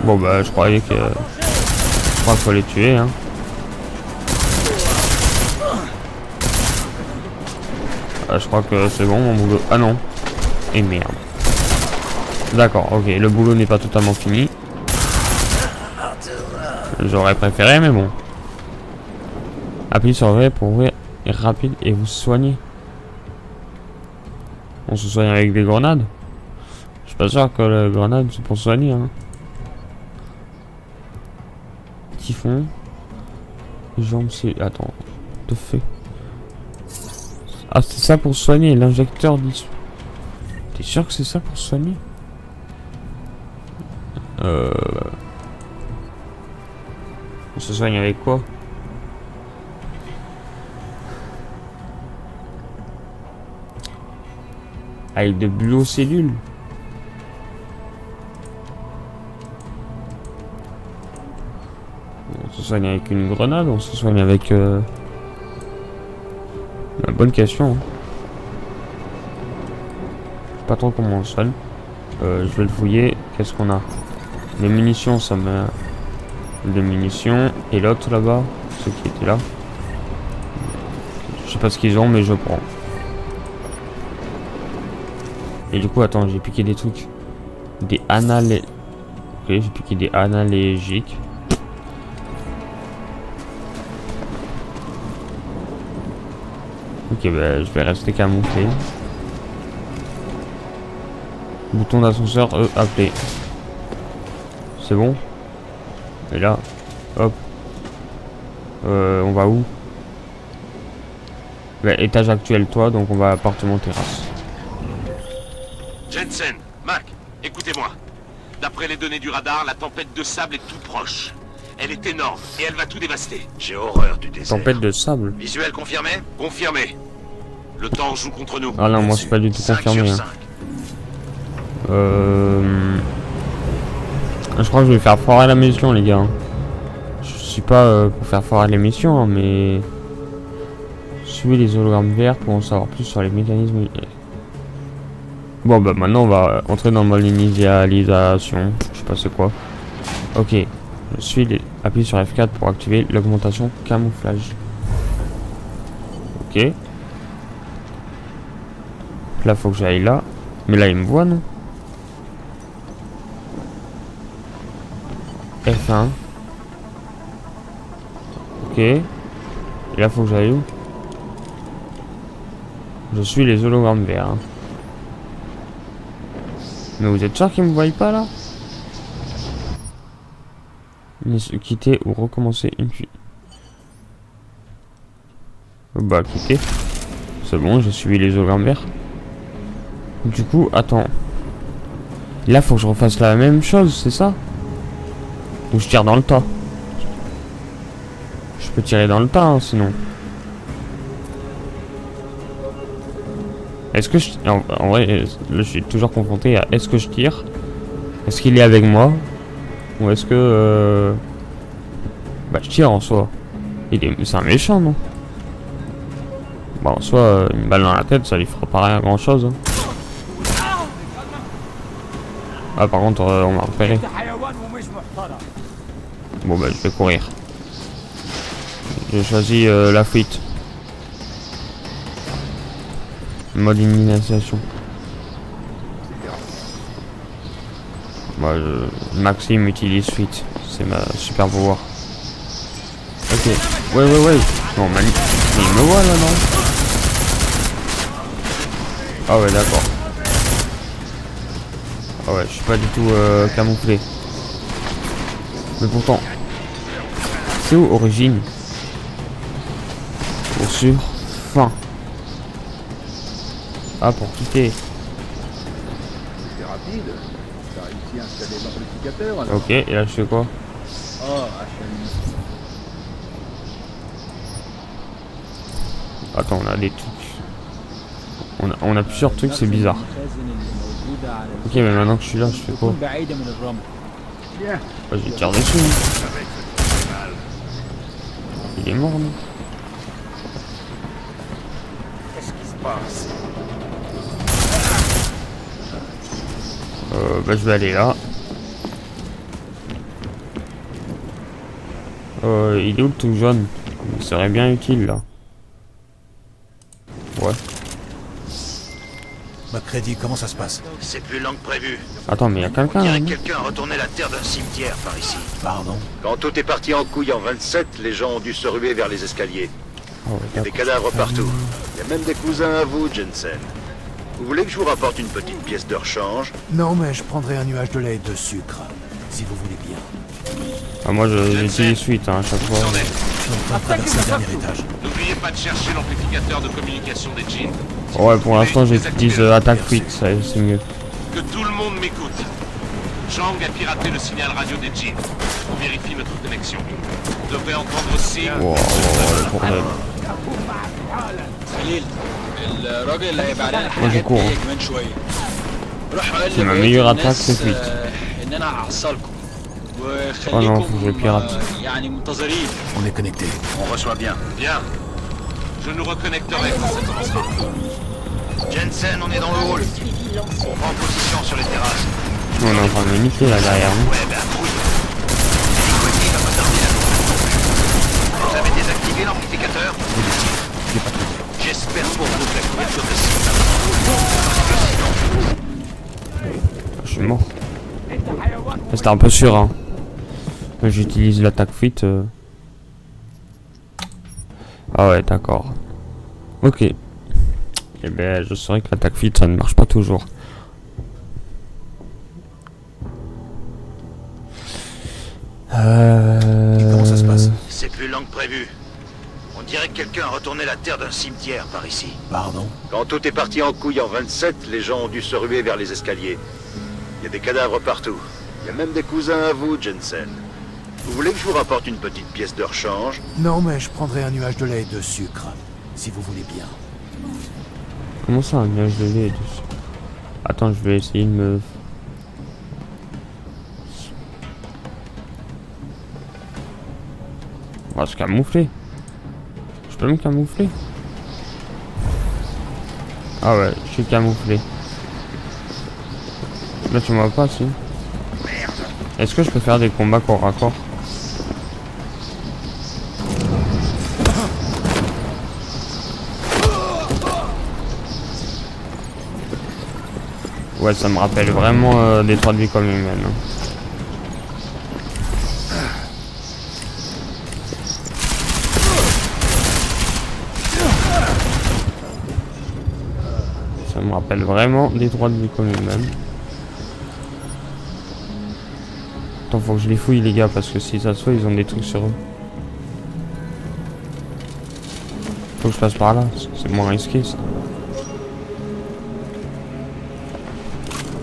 Bon bah je croyais que... Je crois qu'il faut les tuer hein. Ah, je crois que c'est bon mon boulot. Ah non. Et merde. D'accord, ok, le boulot n'est pas totalement fini. J'aurais préféré, mais bon. Appuyez sur V pour ouvrir et rapide et vous soigner. On se soigne avec des grenades. Je suis pas sûr que la grenade c'est pour soigner. Hein. Typhon. Jambes, c'est... Attends. De fait. Ah, c'est ça pour soigner. L'injecteur dit... T'es sûr que c'est ça pour soigner? On se soigne avec quoi? Avec de biocellules. On se soigne avec une grenade, on se soigne avec... La bonne question. Hein. pas trop comment on sonne. Je vais le fouiller. Qu'est-ce qu'on a? Les munitions, ça me... Des munitions. Et l'autre là-bas, ceux qui étaient là. Je sais pas ce qu'ils ont, mais je prends. Et du coup, attends, j'ai piqué des trucs. Des analé... Ok, j'ai piqué des analégiques. Ok, bah, je vais rester camouflé. Bouton d'ascenseur, appeler. C'est bon? Et là, hop. On va où? Bah, étage actuel, toi, donc on va appartement terrasse. Jensen, Mac, écoutez-moi. D'après les données du radar, la tempête de sable est toute proche. Elle est énorme et elle va tout dévaster. J'ai horreur du désert. Tempête de sable? Visuel confirmé? Confirmé. Le temps joue contre nous. Ah non, moi c'est pas du tout 5 confirmé. sur Hein. 5. Je crois que je vais faire foirer la mission, les gars. Hein. Je suis pas pour faire foirer les missions, hein, mais... Suivez les hologrammes verts pour en savoir plus sur les mécanismes... Bon bah maintenant on va entrer dans le mode initialisation. Je sais pas c'est quoi. Ok. Je suis les... Appuie sur F4 pour activer l'augmentation camouflage. Ok. Là faut que j'aille là. Mais là il me voit non? F1. Ok. Et là faut que j'aille où? Je suis les hologrammes verts. Hein. Mais vous êtes sûr qu'ils me voient pas là? Quitter ou recommencer une fuite. Bah quitter. C'est bon, j'ai suivi les hologrammes verts. Du coup, attends. Là faut que je refasse la même chose, c'est ça? Ou je tire dans le tas? Je peux tirer dans le tas hein, sinon. Est-ce que je... En vrai, là, je suis toujours confronté à est-ce que je tire? Est-ce qu'il est avec moi? Ou est-ce que... Bah je tire en soi. C'est un méchant non? Bon en soi, une balle dans la tête ça lui fera pas rien grand chose. Hein. Ah par contre on m'a repéré. Bon bah je vais courir. J'ai choisi la fuite. Mode initialisation. Moi, Maxime utilise fuite. C'est ma super pouvoir. Ok. Ouais. Non, mais il me voit là, non? Ah ouais, d'accord. Ah ouais, je suis pas du tout camouflé. Mais pourtant... C'est où origine? Pour sûr. Fin. Ah, pour quitter. Ok, et là je fais quoi? Attends, on a des trucs. On a plusieurs trucs, c'est bizarre. Ok, mais maintenant que je suis là, je fais quoi? Je vais tirer dessus. Il est mort, non? Qu'est-ce qui se passe? Bah je vais aller là. Il est où le truc jaune? Il serait bien utile là. Ouais. McCready, comment ça se passe? C'est plus lent que prévu. Attends, mais il y a quelqu'un On là, dirait non? que quelqu'un a retourné la terre d'un cimetière par ici. Pardon? Quand tout est parti en couille en 27, les gens ont dû se ruer vers les escaliers. Oh, ouais, Il y a des d'accord. cadavres partout. Il y a même des cousins à vous, Jensen. Vous voulez que je vous rapporte une petite pièce de rechange? Non, mais je prendrai un nuage de lait et de sucre, si vous voulez bien. Ah, moi j'utilise suite hein, à chaque fois. J'en ai. Je suis en train de traverser le dernier étage. N'oubliez pas de chercher l'amplificateur de communication des jeans. Ouais, pour l'instant j'utilise attaque fuite, c'est mieux. Que tout le monde m'écoute. Chang a piraté le signal radio des jeans. On vérifie notre connexion. On devrait entendre aussi... Wow, le bordel. Moi je cours. C'est ma meilleure attaque, c'est fuite. Oh non, faut que je pirate. On est connecté. On reçoit bien. Bien. Je nous reconnecterai quand ça commencera. Jensen, on est dans le hall. suivi lancé. On prend position sur les terrasses. On est en train de me niquer là derrière nous. Ouais, ben trouille. L'hélicoïde va pas tarder à nous. Vous avez désactivé l'amplificateur? J'espère pour vous que la couverture de site n'a pas... Je suis mort. C'était un peu sûr, hein. J'utilise l'attaque fuite. Ah ouais, d'accord. Ok. Eh ben, je saurais que l'attaque fuite, ça ne marche pas toujours. Comment ça se passe? C'est plus lent que prévu. On dirait que quelqu'un a retourné la terre d'un cimetière par ici. Pardon? Quand tout est parti en couille en 27, les gens ont dû se ruer vers les escaliers. Il y a des cadavres partout. Il y a même des cousins à vous, Jensen. Vous voulez que je vous rapporte une petite pièce de rechange? Non, mais je prendrai un nuage de lait et de sucre, si vous voulez bien. Comment ça, un nuage de lait dessus? Attends, je vais essayer de me... On va se camoufler. Je peux me camoufler? Ah ouais, je suis camouflé. Là, tu m'as pas, si. Est-ce que je peux faire des combats corps à corps? Ouais, ça me rappelle vraiment des 3 de vie comme humaine. Hein. Ça me rappelle vraiment des 3 de vie comme humaine. Attends, faut que je les fouille les gars, parce que si ça se fait, ils ont des trucs sur eux. Faut que je passe par là, c'est moins risqué ça.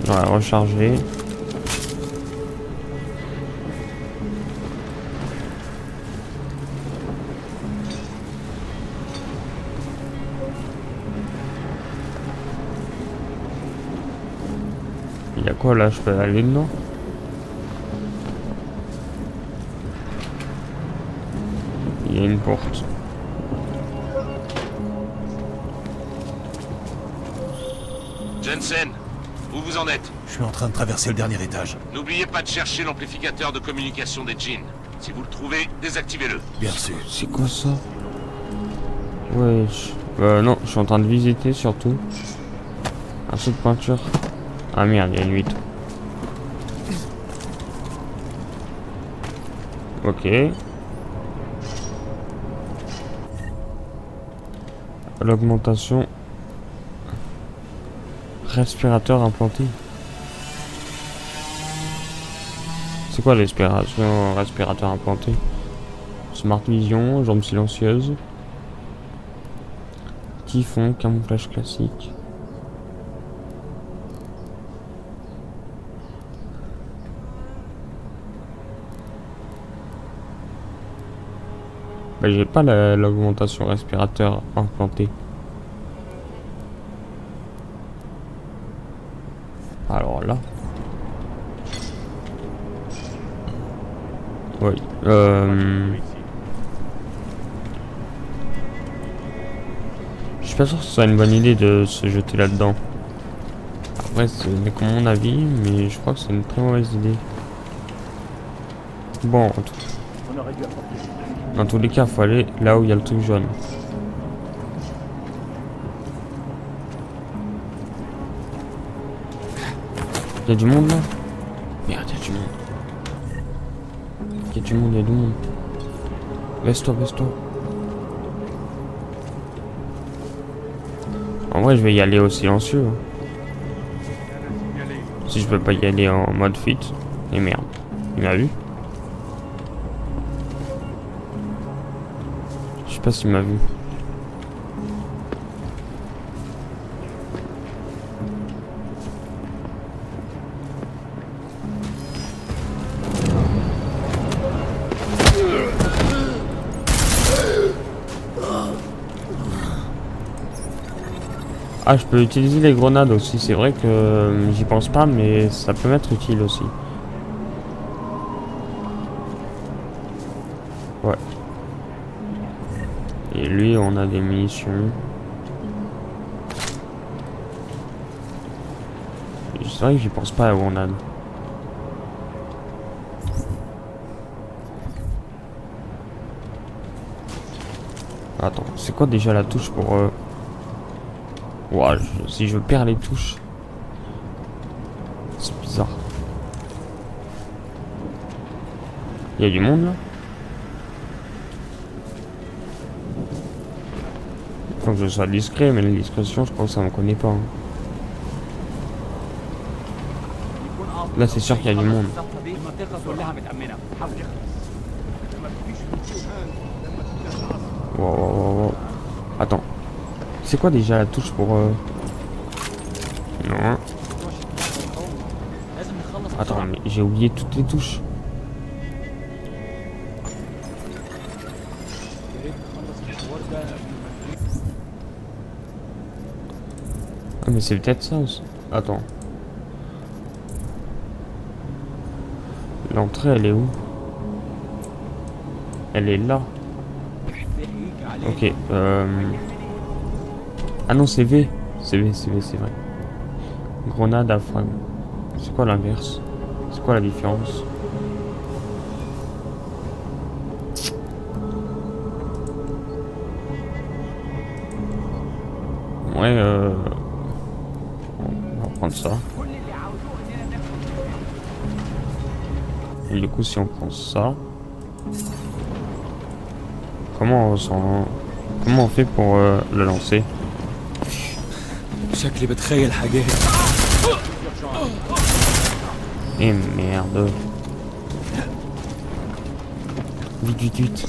Ouais, recharger. Il y a quoi là? Je peux aller dedans? Il y a une porte. Jensen, où vous en êtes? Je suis en train de traverser le dernier étage. N'oubliez pas de chercher l'amplificateur de communication des djinns. Si vous le trouvez, désactivez-le. Bien sûr. C'est quoi ça? Wesh. Non, je suis en train de visiter surtout. Un saut de peinture. Ah merde, il y a une 8. Ok. L'augmentation. Respirateur implanté. C'est quoi l'aspiration respirateur implanté? Smart Vision, jambes silencieuses. Typhon, camouflage classique. Bah, j'ai pas l'augmentation respirateur implantée. Alors là. Oui. Je suis pas sûr que ce soit une bonne idée de se jeter là-dedans. Après, c'est que mon avis, mais je crois que c'est une très mauvaise idée. Bon, dans tous les cas, faut aller là où il y a le truc jaune. Il y a du monde là? Merde, il y a du monde. Il y a du monde, il y a du monde. Baisse-toi, baisse-toi. En vrai, je vais y aller au silencieux. Si je peux pas y aller en mode fit. Et merde. Il m'a vu? Je sais pas s'il m'a vu. Ah, je peux utiliser les grenades aussi, c'est vrai que j'y pense pas, mais ça peut m'être utile aussi. Ouais. Et lui, on a des munitions. C'est vrai que j'y pense pas à la grenade. Attends, c'est quoi déjà la touche pour... Ouah, si je perds les touches... C'est bizarre. Il y a du monde là? Faut que je sois discret, mais la discrétion, je crois que ça me connaît pas. Hein. Là, c'est sûr qu'il y a du monde. Wow. Attends. C'est quoi déjà la touche pour... Non. Attends, mais j'ai oublié toutes les touches. Ah mais c'est peut-être ça aussi. Attends. L'entrée elle est où? Elle est là. Ok. Ah non c'est V. C'est V, c'est vrai. Grenade à frag. C'est quoi l'inverse? C'est quoi la différence? Ouais on va prendre ça. Et du coup si on prend ça, comment on fait pour le lancer? Et merde. Vite.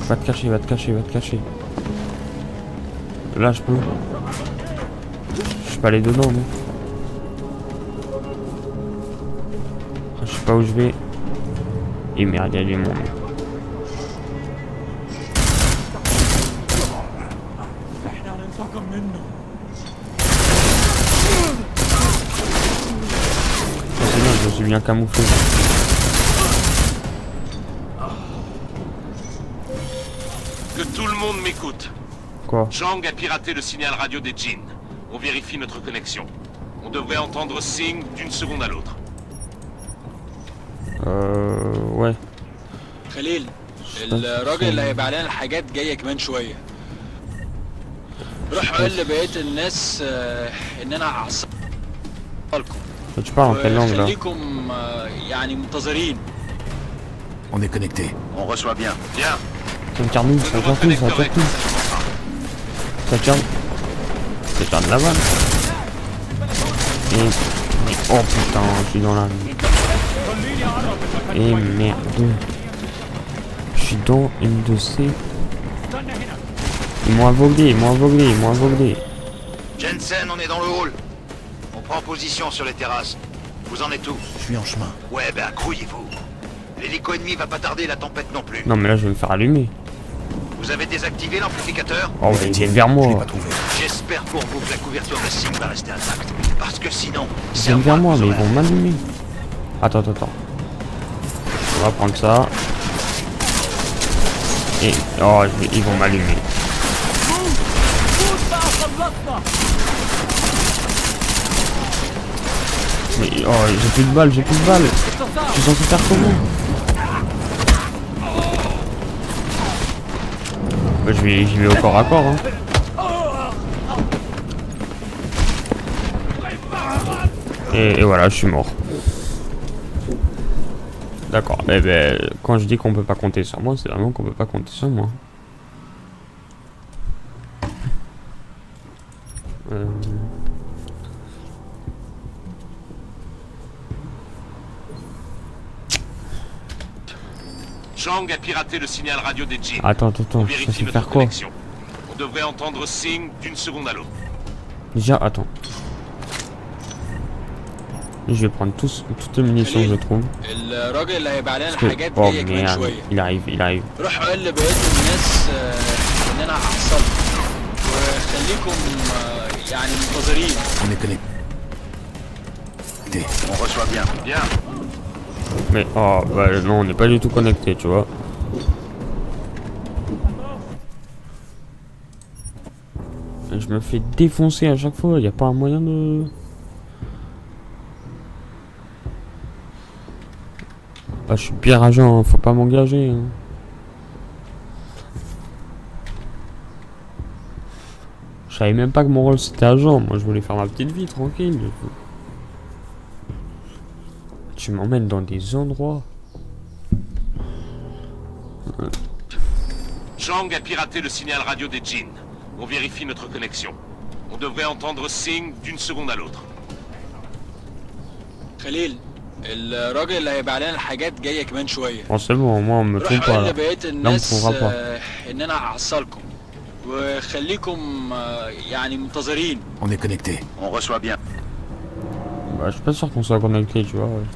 Va te cacher. Là je peux. Je suis pas allé dedans non. Je sais pas où je vais. Et merde, il y a du monde. C'est bien, je suis bien camouflé. Que tout le monde m'écoute. Quoi? Zhang a piraté le signal radio des djinns. On vérifie notre connexion. On devrait entendre Singh d'une seconde à l'autre. Ouais. خليل الراجل اللي هيبقى علينا الحاجات جايه كمان شويه. روح قول لبقيه الناس ان انا هعصبكم. Tu parles en quelle langue là? خليكم يعني منتظرين. On est connecté. On reçoit bien. Bien. Ça tire nous, ça tire de la vanne. Et... Oh putain, je suis dans la... Et merde. Je suis dans une de ces... Ils m'ont aveuglé. Jensen, on est dans le hall. On prend position sur les terrasses. Vous en êtes où? Je suis en chemin. Ouais, ben accrouillez-vous. L'hélico ennemi va pas tarder, la tempête non plus. Non mais là je vais me faire allumer. Vous avez désactivé l'amplificateur? Oh mais ils viennent vers moi. J'espère pour vous que la couverture de Singh va rester intacte. Parce que sinon, Ils viennent vers moi mais ils vont m'allumer. Attends. On va prendre ça. Et... Oh, ils vont m'allumer. Mais oh, j'ai plus de balles. Je suis censé faire comment? Bah, j'y vais au corps à corps. Hein. Et voilà, je suis mort. D'accord. Eh ben, quand je dis qu'on peut pas compter sur moi, c'est vraiment qu'on peut pas compter sur moi. Zhang a piraté le signal radio des djinns. Attends, On je vérifie sais notre faire quoi? connexion. On devrait entendre Singh d'une seconde à l'autre. Déjà, attends. Je vais prendre toutes les munitions que je trouve. الراجل اللي هيبقى علينا Parce que... الحاجات Oh جايه كمان merde, شويه. il arrive. روح قول لبقيه الناس ان انا هعصبكم وخليكم يعني منتظرين. On est connecté. On reçoit bien. Bien. Mais oh bah non, on n'est pas du tout connecté, tu vois. Et je me fais défoncer à chaque fois, il n'y a pas un moyen de... Ah, je suis pire agent, faut pas m'engager. Hein. Je savais même pas que mon rôle c'était agent. Moi je voulais faire ma petite vie tranquille. Tu m'emmènes dans des endroits. Zhang a piraté le signal radio des Jin. On vérifie notre connexion. On devrait entendre Singh d'une seconde à l'autre. خليل الراجل اللي هيبيع لنا الحاجات جايه كمان شويه. Bon c'est bon, moi on me trouve روح pas قول là. لبقيه Là on me الناس trouvera pas. ان انا هحصلكم وخليكم يعني منتظرين. On est connecté. On reçoit bien. Bah je suis pas sûr qu'on soit connecté, tu vois. Ouais.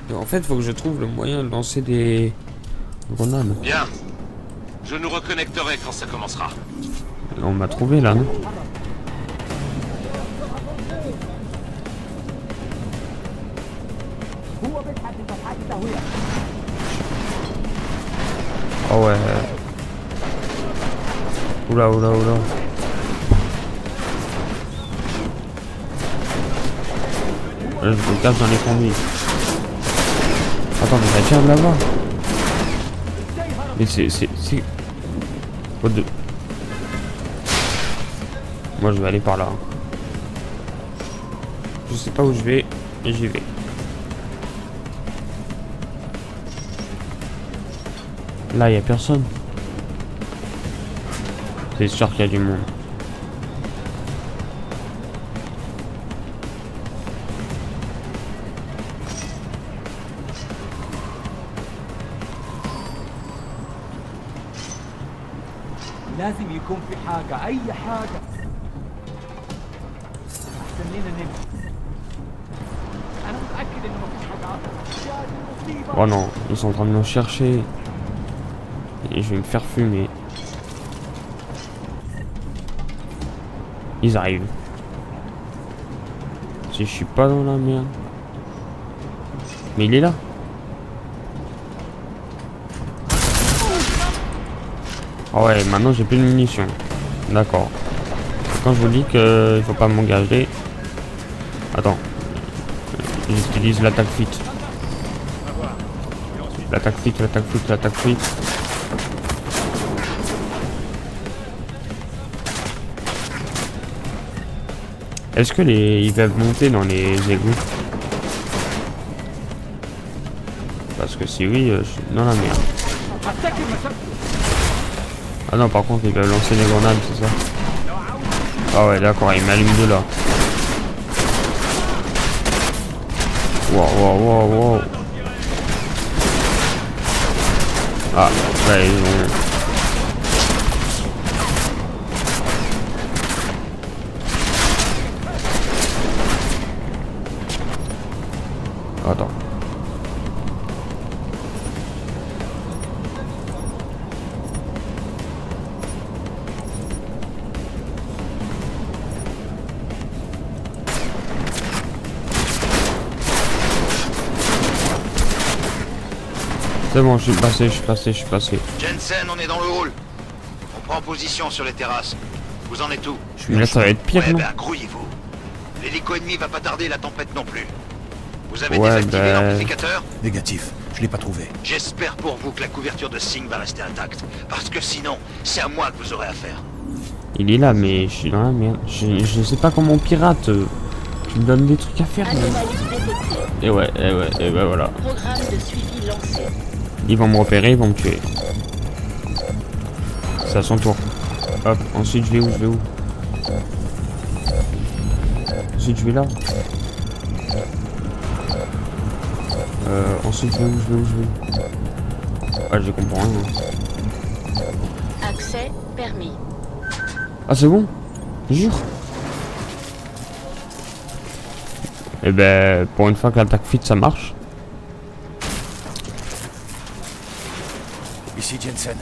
Et en fait faut que je trouve le moyen de lancer des grenades. Bien. Je nous reconnecterai quand ça commencera. On m'a trouvé là, non? Oh ouais. Oula oula oula. Là, je me cache dans les conduits. Attends, mais ça tire de là-bas. Mais c'est... Oh, de... Moi je vais aller par là. Je sais pas où je vais, mais j'y vais. Là, y a personne. C'est sûr qu'il y a du monde. لازم يكون في حاجة أي حاجة أحسن لنا نمشي أنا متأكد إنه مفيش حاجة. Oh non, ils sont en train de me chercher. Et je vais me faire fumer. Ils arrivent. Si je suis pas dans la merde. Mais il est là. Ah ouais, maintenant j'ai plus de munitions. D'accord. Quand je vous dis que il faut pas m'engager. Attends. J'utilise l'attaque fit. L'attaque fit, l'attaque fit, l'attaque fit. Est-ce que ils peuvent monter dans les égouts? Parce que si oui, je suis dans la merde. Ah non, par contre, ils peuvent lancer des grenades, c'est ça? Ah ouais, d'accord, ils m'allument de là. Wow, wow, wow, wow. Ah, là, ils ont... Attends. C'est bon, je suis passé. Jensen, on est dans le hall. On prend position sur les terrasses. Vous en êtes où? Mais là, ça va être pire, Ouais, non? bah, grouillez-vous. L'hélico ennemi va pas tarder, la tempête non plus. Vous avez Ouais, désactivé l'amplificateur? Négatif, je l'ai pas trouvé. J'espère pour vous que la couverture de Singh va rester intacte. Parce que sinon, c'est à moi que vous aurez affaire. Il est là, mais je suis dans la merde. Je sais pas comment on pirate. Tu me donnes des trucs à faire. Mais... Anomalie détectée. Et ben voilà. Programme de suivi lancé. Ils vont me repérer, ils vont me tuer. C'est à son tour. Hop, ensuite je vais où? Ensuite je vais là. Ensuite je vais où? Ah, je comprends rien. Accès permis. Ah, c'est bon? Jure. Et ben, pour une fois que l'attaque fit ça marche. Ici Jensen.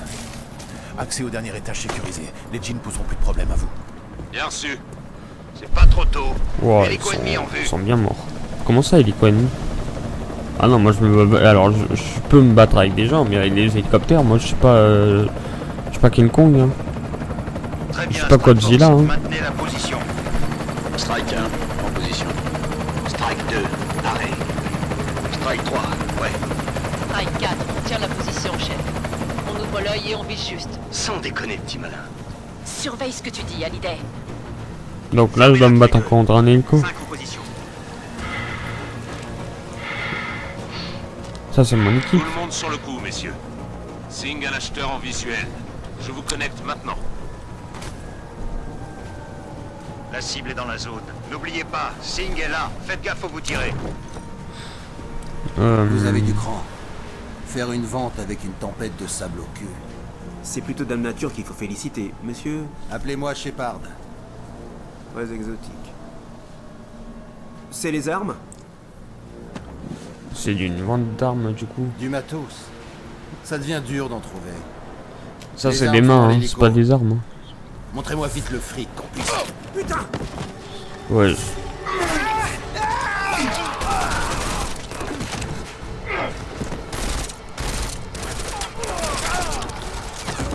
Accès au dernier étage sécurisé. Les djinns poseront plus de problème à vous. Bien reçu. C'est pas trop tôt. Wow, L'hélico ennemi en vue. ils sont bien morts. Comment ça, hélico ennemi? Ah non, moi je me... Alors, je peux me battre avec des gens, mais avec des hélicoptères, moi je suis pas King Kong, hein. Très Je bien, suis pas Godzilla, hein. Maintenez la position. Strike 1 en position. Strike 2, arrêt. Strike 3, ouais. Strike 4, tire la position, chef. On ouvre l'œil et on vise juste. Sans déconner, petit malin. Surveille ce que tu dis, Hallyday. Donc là, je dois me battre contre un hélico. 5 en position. Ça, c'est mon équipe. Tout le monde sur le coup, messieurs. Singh à l'acheteur en visuel. Je vous connecte maintenant. La cible est dans la zone. N'oubliez pas, Singh est là. Faites gaffe où vous tirez. Vous avez du cran. Faire une vente avec une tempête de sable au cul. C'est plutôt Dame Nature qu'il faut féliciter, monsieur. Appelez-moi Shepard. Très exotique. C'est les armes? C'est d'une vente d'armes, du coup. Du matos. Ça devient dur d'en trouver. Ça, Les c'est armes des sont mains, dans hein, c'est l'hélico. pas des armes. Hein. Montrez-moi vite le fric qu'on puisse... Putain! Ouais.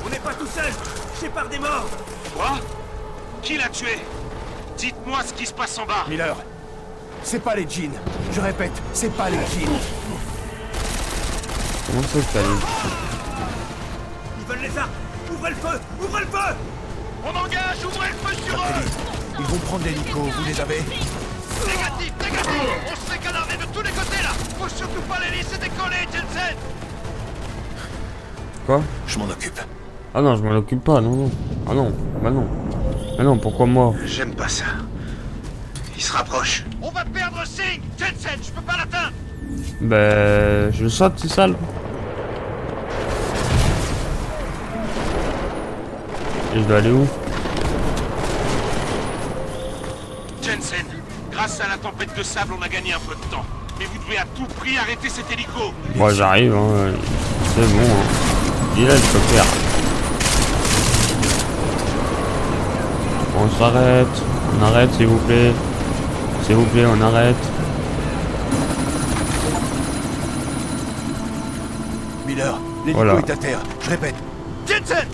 On n'est pas tout seul! Shepard est mort! Quoi? Qui l'a tué? Dites-moi ce qui se passe en bas. Miller, c'est pas les jeans. Je répète, c'est pas les jeans. Comment ça se fait? Ils veulent les armes! Ouvrez le feu! Ouvrez le feu! On engage, ouvrez le feu sur eux! Ils vont prendre l'hélico, vous les avez? Négatif, négatif! On se fait canarder de tous les côtés là! Faut surtout pas les laisser décoller, Jensen! Quoi? Je m'en occupe. Ah non, je m'en occupe pas, non, non. Ah non, bah non. Ah non, pourquoi moi? J'aime pas ça. Il se rapproche. On va perdre Singh! Jensen, je peux pas l'atteindre! Bah, je le saute, c'est ça, là. Et je dois aller où? Jensen, grâce à la tempête de sable, on a gagné un peu de temps. Mais vous devez à tout prix arrêter cet hélico. Moi, j'arrive, hein. C'est bon, hein. Il est là, le chauffeur. On s'arrête. On arrête, s'il vous plaît. S'il vous plaît, on arrête. Miller, l'hélico Voilà. est à terre. Je répète. Jensen!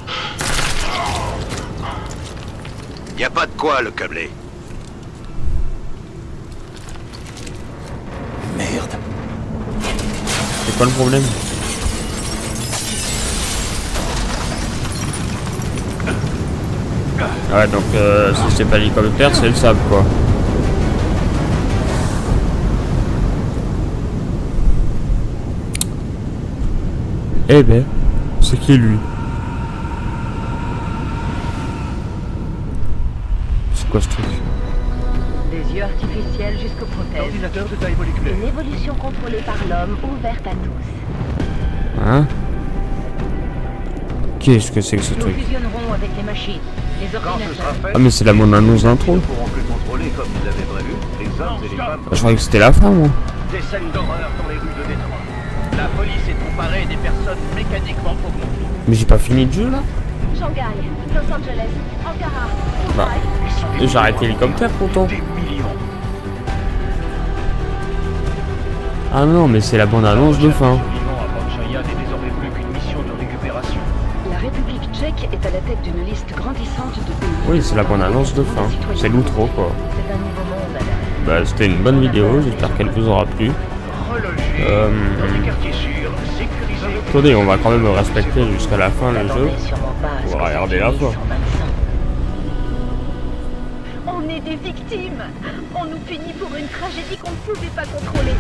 Y a pas de quoi le câbler. Merde. C'est quoi le problème? Ouais, donc si c'est pas l'hélicoptère, c'est le sable, quoi. Eh ben, c'est qui lui? C'est quoi ce truc? Des yeux artificiels jusqu'aux prothèses. Ordinateur de taille moléculaire. Une évolution contrôlée par l'homme, ouverte à tous. Hein? Qu'est-ce que c'est que ce Nous truc? fusionnerons avec les machines, les ordinateurs. Ah mais c'est la bonne annonce d'intro. pourront plus contrôler comme vous avez prévu. Les hommes et les femmes. Je croyais que c'était la fin, moi. Des scènes d'horreur dans les rues de Détroit. La police est emparée des personnes mécaniquement augmentées. Mais j'ai pas fini le jeu, là? Shanghai, Los Angeles, Ankara, Bah, Dubaï. j'ai arrêté l'hélicoptère, pourtant. Des millions. Ah non, mais c'est la bande annonce de fin. Survivant à Panchaya n'est désormais plus qu'une mission de récupération. La République tchèque est à la tête d'une liste grandissante de pays. Oui, c'est la bande annonce de fin. C'est l'outro, quoi. C'est un nouveau monde, madame. Bah, c'était une bonne vidéo, j'espère qu'elle vous aura plu. Relogé dans des quartiers sûrs, sécurisés. Attendez, on va quand même respecter jusqu'à la fin le jeu. Attendez sûrement pas à ce On va que regarder ça la finisse fin. en bain de sang. On est des victimes. On nous punit pour une tragédie qu'on ne pouvait pas contrôler.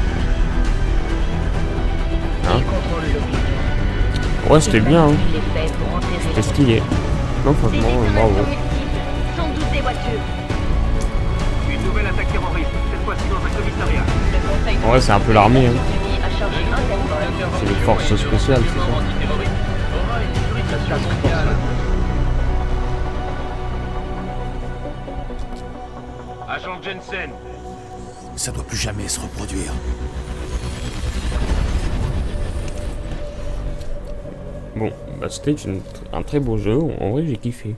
Hein? Ils contrôlent l'opinion. Ouais, c'était bien, hein. Ils les faits pour enterrer C'était la stylé. Non, Des franchement, détonations bravo. multiples, sans doute des voitures. Une nouvelle attaque terroriste, cette fois-ci dans un commissariat. Le conseil de Ouais, c'est un peu l'armée, hein. États-Unis a chargé Interpol. C'est les forces spéciales, c'est ça. Agent Jensen, Ça doit plus jamais se reproduire. Bon, bah c'était un très beau jeu. En vrai, j'ai kiffé.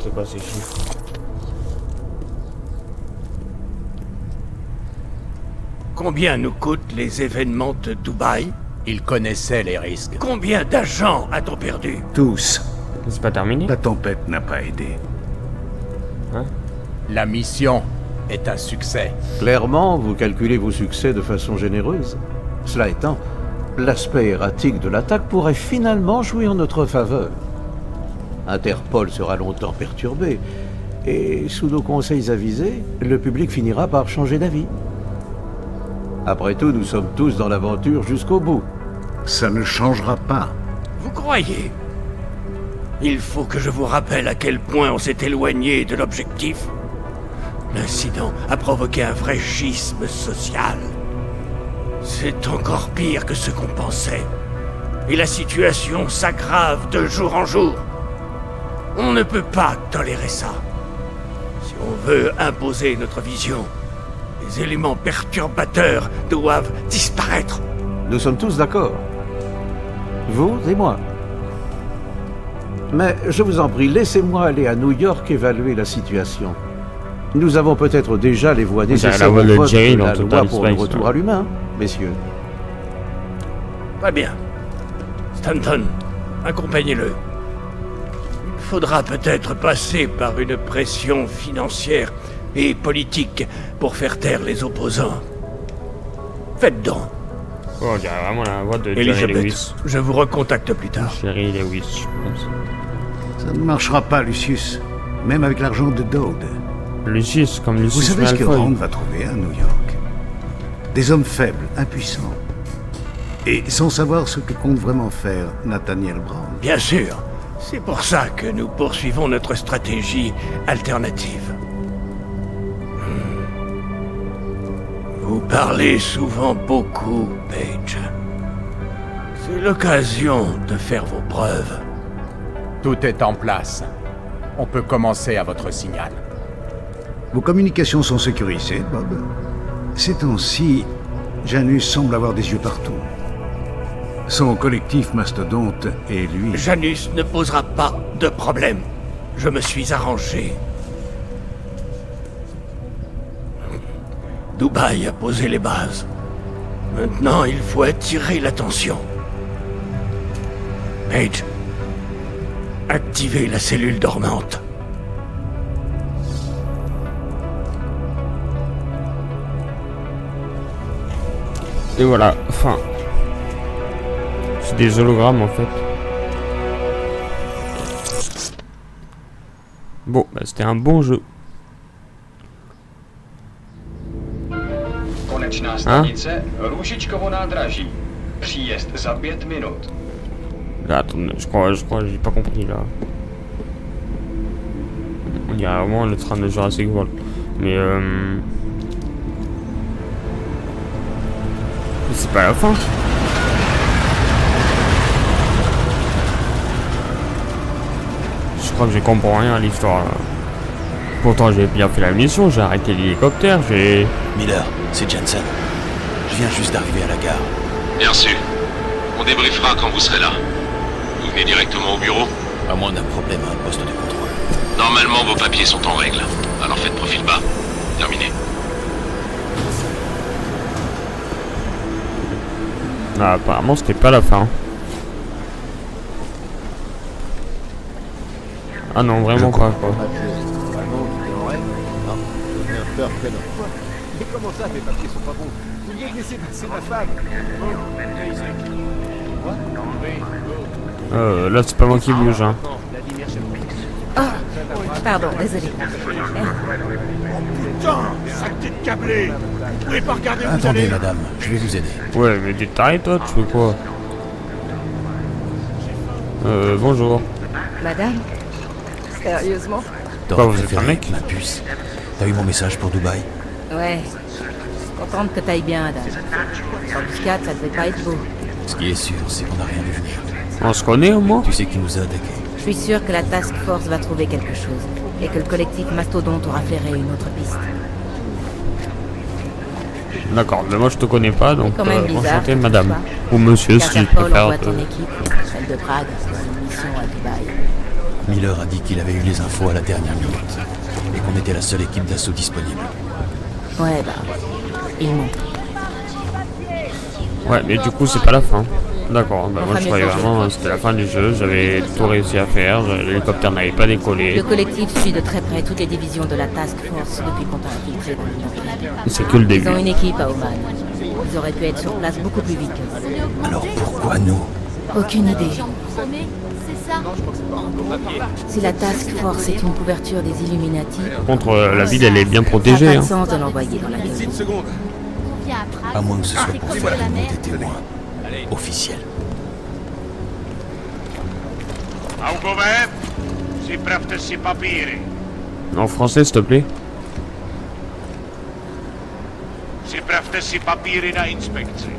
C'est quoi ces chiffres? Combien nous coûtent les événements de Dubaï? Ils connaissaient les risques. Combien d'agents a-t-on perdu? Tous. C'est pas terminé? La tempête n'a pas aidé. Hein? La mission est un succès. Clairement, vous calculez vos succès de façon généreuse. Cela étant, l'aspect erratique de l'attaque pourrait finalement jouer en notre faveur. Interpol sera longtemps perturbé, et sous nos conseils avisés, le public finira par changer d'avis. Après tout, nous sommes tous dans l'aventure jusqu'au bout. Ça ne changera pas. Vous croyez? Il faut que je vous rappelle à quel point on s'est éloigné de l'objectif. L'incident a provoqué un vrai schisme social. C'est encore pire que ce qu'on pensait. Et la situation s'aggrave de jour en jour. On ne peut pas tolérer ça. Si on veut imposer notre vision, les éléments perturbateurs doivent disparaître. Nous sommes tous d'accord. Vous et moi. Mais je vous en prie, laissez-moi aller à New York évaluer la situation. Nous avons peut-être déjà les voies nécessaires au vote de la loi pour le retour à l'humain, messieurs. Très bien. Stanton, accompagnez-le. Il faudra peut-être passer par une pression financière et politique pour faire taire les opposants. Faites donc. Oh, on dirait vraiment la voix de Jerry Elizabeth, Lewis. je vous recontacte plus tard. Jerry Lewis, je pense. Ça ne marchera pas, Lucius. Même avec l'argent de Dode. Lucius, comme Lucius Vous savez ce que Malfoy. Rand va trouver à New York? Des hommes faibles, impuissants. Et sans savoir ce que compte vraiment faire Nathaniel Brown. Bien sûr. C'est pour ça que nous poursuivons notre stratégie alternative. Vous parlez souvent beaucoup, Page. C'est l'occasion de faire vos preuves. Tout est en place. On peut commencer à votre signal. Vos communications sont sécurisées, Bob. Ces temps-ci, Janus semble avoir des yeux partout. Son collectif mastodonte et lui... Janus ne posera pas de problème. Je me suis arrangé. Dubaï a posé les bases. Maintenant, il faut attirer l'attention. Page, activez la cellule dormante. Et voilà, fin. C'est des hologrammes en fait. Bon, bah, c'était un bon jeu. Konečná stanice Růžičkovo nádraží. Příjezd za 5 minut. Là, attends, je crois, j'ai pas compris là. Il y a vraiment le train de Jurassic World. Mais c'est pas la fin. Je crois que je comprends rien à l'histoire là. Pourtant j'ai bien fait la mission, j'ai arrêté l'hélicoptère, j'ai... Miller, c'est Jensen. Je viens juste d'arriver à la gare. Bien reçu. On débriefera quand vous serez là. Vous venez directement au bureau? À moins d'un problème à un poste de contrôle. Normalement, vos papiers sont en règle. Alors faites profil bas. Terminé. Ah, apparemment c'était pas la fin. Ah non, vraiment pas quoi. Peur que non. Mais comment ça, mes papiers sont pas bons? Vous vouliez laisser passer ma femme? Là c'est pas moi qui bouge hein. Oh, pardon, désolé. Putain, sacré de câblé! Vous pouvez pas regarder où vous Attendez, allez? madame, je vais vous aider. Ouais, mais t'es taré toi, tu fais quoi? Bonjour. Madame? Sérieusement? Quoi, vous êtes un mec? Ma puce. T'as eu mon message pour Dubaï? Ouais. Contente que t'ailles bien, Adam. Embuscade, ça devait pas être beau. Ce qui est sûr, c'est qu'on n'a rien vu venir. On se connaît au moins? Tu sais qui nous a attaqués? Je suis sûr que la Task Force va trouver quelque chose. Et que le collectif Mastodonte aura flairé une autre piste. D'accord, mais moi je te connais pas, donc quand même bizarre, enchanté madame. Ou monsieur si tu Qu'Interpol préfères. envoie ton équipe, celle de Prague, pour une mission à Dubaï. Miller a dit qu'il avait eu les infos à la dernière minute. Et qu'on était la seule équipe d'assaut disponible. Ouais, bah, ils m'ont. Ouais, mais du coup c'est pas la fin. D'accord, bah On moi fera je mieux croyais changer. vraiment c'était la fin du jeu, j'avais tout réussi à faire, l'hélicoptère n'avait pas décollé. Le collectif suit de très près toutes les divisions de la Task Force depuis qu'on t'a infiltré dans l'Empire. C'est que le début. Ils ont une équipe à Oman. Ils auraient pu être sur place beaucoup plus vite que nous. Alors pourquoi nous? Aucune idée. C'est ça. Si la Task Force est une couverture des Illuminati, Contre la ville elle est bien ça n'a protégée. pas de Hein. sens de l'envoyer dans la gueule. À moins que ce soit pour faire de nous des témoins officiels. Augover, si prawte si papiry. En français s'il te plaît. Si prawte si papiry na inspekcji.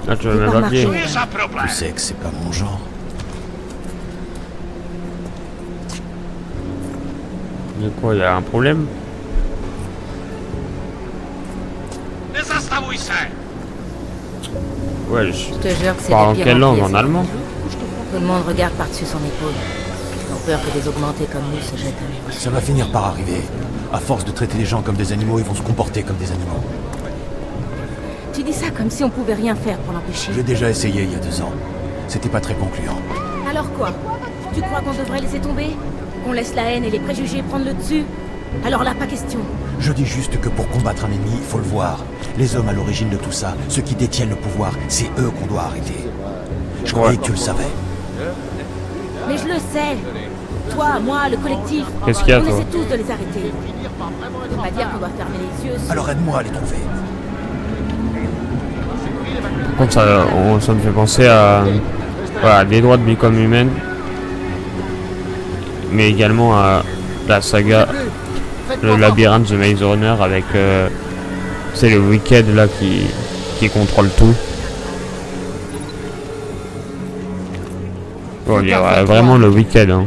Ah tu veux même papier. Co jest za problem? Tu sais que c'est pas mon genre. De quoi, y a un problème? Nie zastawuj się! Ouais, Je te jure que c'est parle en des quelle pires langue? empires, En allemand? Tout le monde regarde par-dessus son épaule. Ils ont peur que des augmentés comme nous se jettent à nous. Ça va finir par arriver. À force de traiter les gens comme des animaux, ils vont se comporter comme des animaux. Tu dis ça comme si on pouvait rien faire pour l'empêcher. J'ai déjà essayé il y a 2 ans. C'était pas très concluant. Alors quoi? Tu crois qu'on devrait laisser tomber? Qu'on laisse la haine et les préjugés prendre le dessus? Alors là, pas question. Je dis juste que pour combattre un ennemi, il faut le voir. Les hommes à l'origine de tout ça, ceux qui détiennent le pouvoir, c'est eux qu'on doit arrêter. Je croyais que tu le savais. Mais je le sais. Toi, moi, le collectif. Qu'est-ce qu'il y a, on toi essaie tous de les arrêter. Ça veut pas dire qu'on doit fermer les yeux. Alors aide-moi à les trouver. Par contre ça me fait penser à voilà, des droits de vie comme humaine. Mais également à la saga le labyrinthe de Maze Runner avec c'est le Wicked là qui contrôle tout. Bon, il y a vraiment le Wicked hein.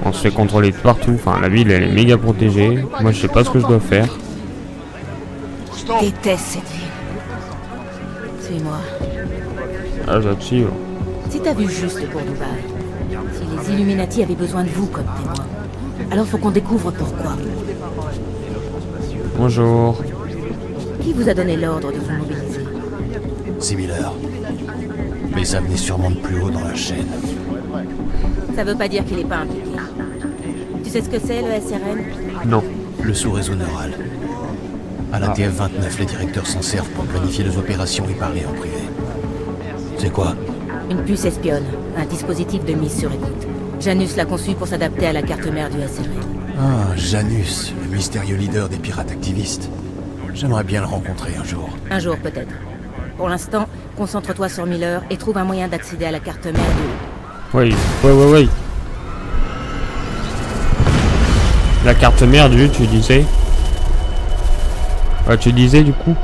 On se fait contrôler de partout, enfin la ville elle est méga protégée. Moi je sais pas ce que je dois faire. Je déteste cette ville. Suis-moi. Ah j'active. Si t'as vu juste pour Dubaï, si les Illuminati avaient besoin de vous comme témoin, alors faut qu'on découvre pourquoi. Bonjour. Qui vous a donné l'ordre de vous mobiliser? C'est Miller. Mais ça venait sûrement de plus haut dans la chaîne. Ça veut pas dire qu'il est pas impliqué. Tu sais ce que c'est, le SRN? Non. Le sous-réseau neural. À la TF-29, les directeurs s'en servent pour planifier les opérations et parler en privé. C'est quoi? Une puce espionne, un dispositif de mise sur écoute. Janus l'a conçu pour s'adapter à la carte mère du SRN. Ah, Janus, le mystérieux leader des pirates activistes. J'aimerais bien le rencontrer un jour. Un jour peut-être. Pour l'instant, concentre-toi sur Miller et trouve un moyen d'accéder à la carte mère du... Oui. La carte mère du tu disais. Ouais, tu disais du coup.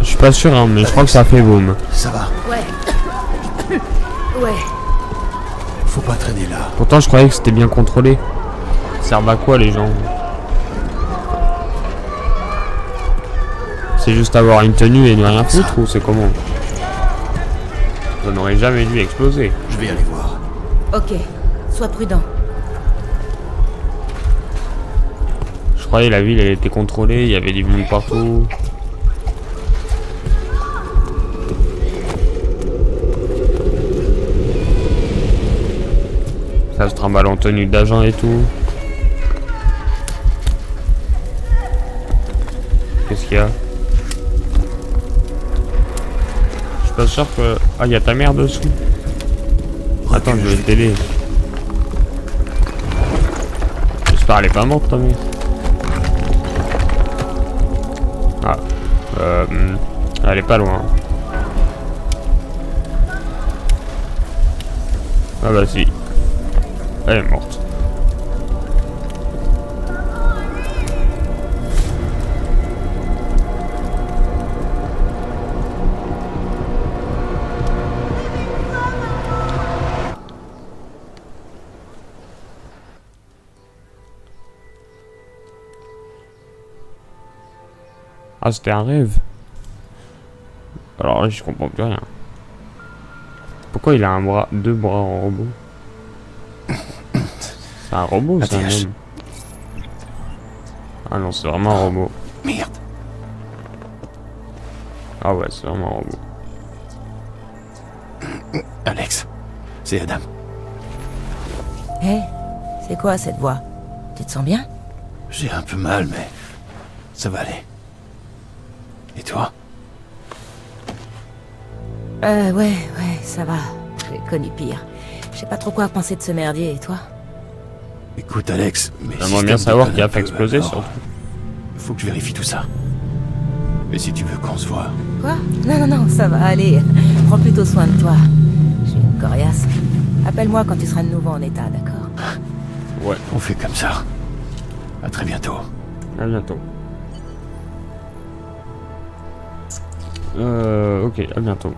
Je suis pas sûr hein, mais je crois que ça fait boom. Ça va. Ouais. Ouais. Faut pas traîner là. Pourtant je croyais que c'était bien contrôlé. Ça servent à quoi les gens? C'est juste avoir une tenue et ne rien foutre ou c'est comment? Ça n'aurait jamais dû exploser. Je vais aller voir. Ok, sois prudent. Je croyais la ville elle était contrôlée, il y avait des monde partout. Ça se trimballe en tenue d'agent et tout. Qu'est-ce qu'il y a? Je suis pas sûr que... Ah, il y a ta mère dessous. Attends, je vais t'aider. J'espère qu'elle est pas morte ta mère. Ah. Elle est pas loin. Ah bah si. Elle est morte. Ah, c'était un rêve. Alors là, je comprends plus rien. Pourquoi il a un bras, 2 bras en robot? C'est un robot, c'est un ATH. homme. Ah non, c'est vraiment un robot. Merde. Ah ouais, c'est vraiment un robot. Alex, c'est Adam. Hé, c'est quoi cette voix? Tu te sens bien? J'ai un peu mal, mais ça va aller. Et toi? Ouais, ça va. J'ai connu pire. Je sais pas trop quoi penser de ce merdier, et toi? Écoute, Alex, mais J'aimerais bien savoir qui a fait exploser, alors, surtout. faut que je vérifie tout ça. Mais si tu veux qu'on se voit... Quoi? Non, ça va aller. Prends plutôt soin de toi. Je suis une coriace. Appelle-moi quand tu seras de nouveau en état, d'accord? Ouais. On fait comme ça. À très bientôt. À bientôt. Ok, à bientôt.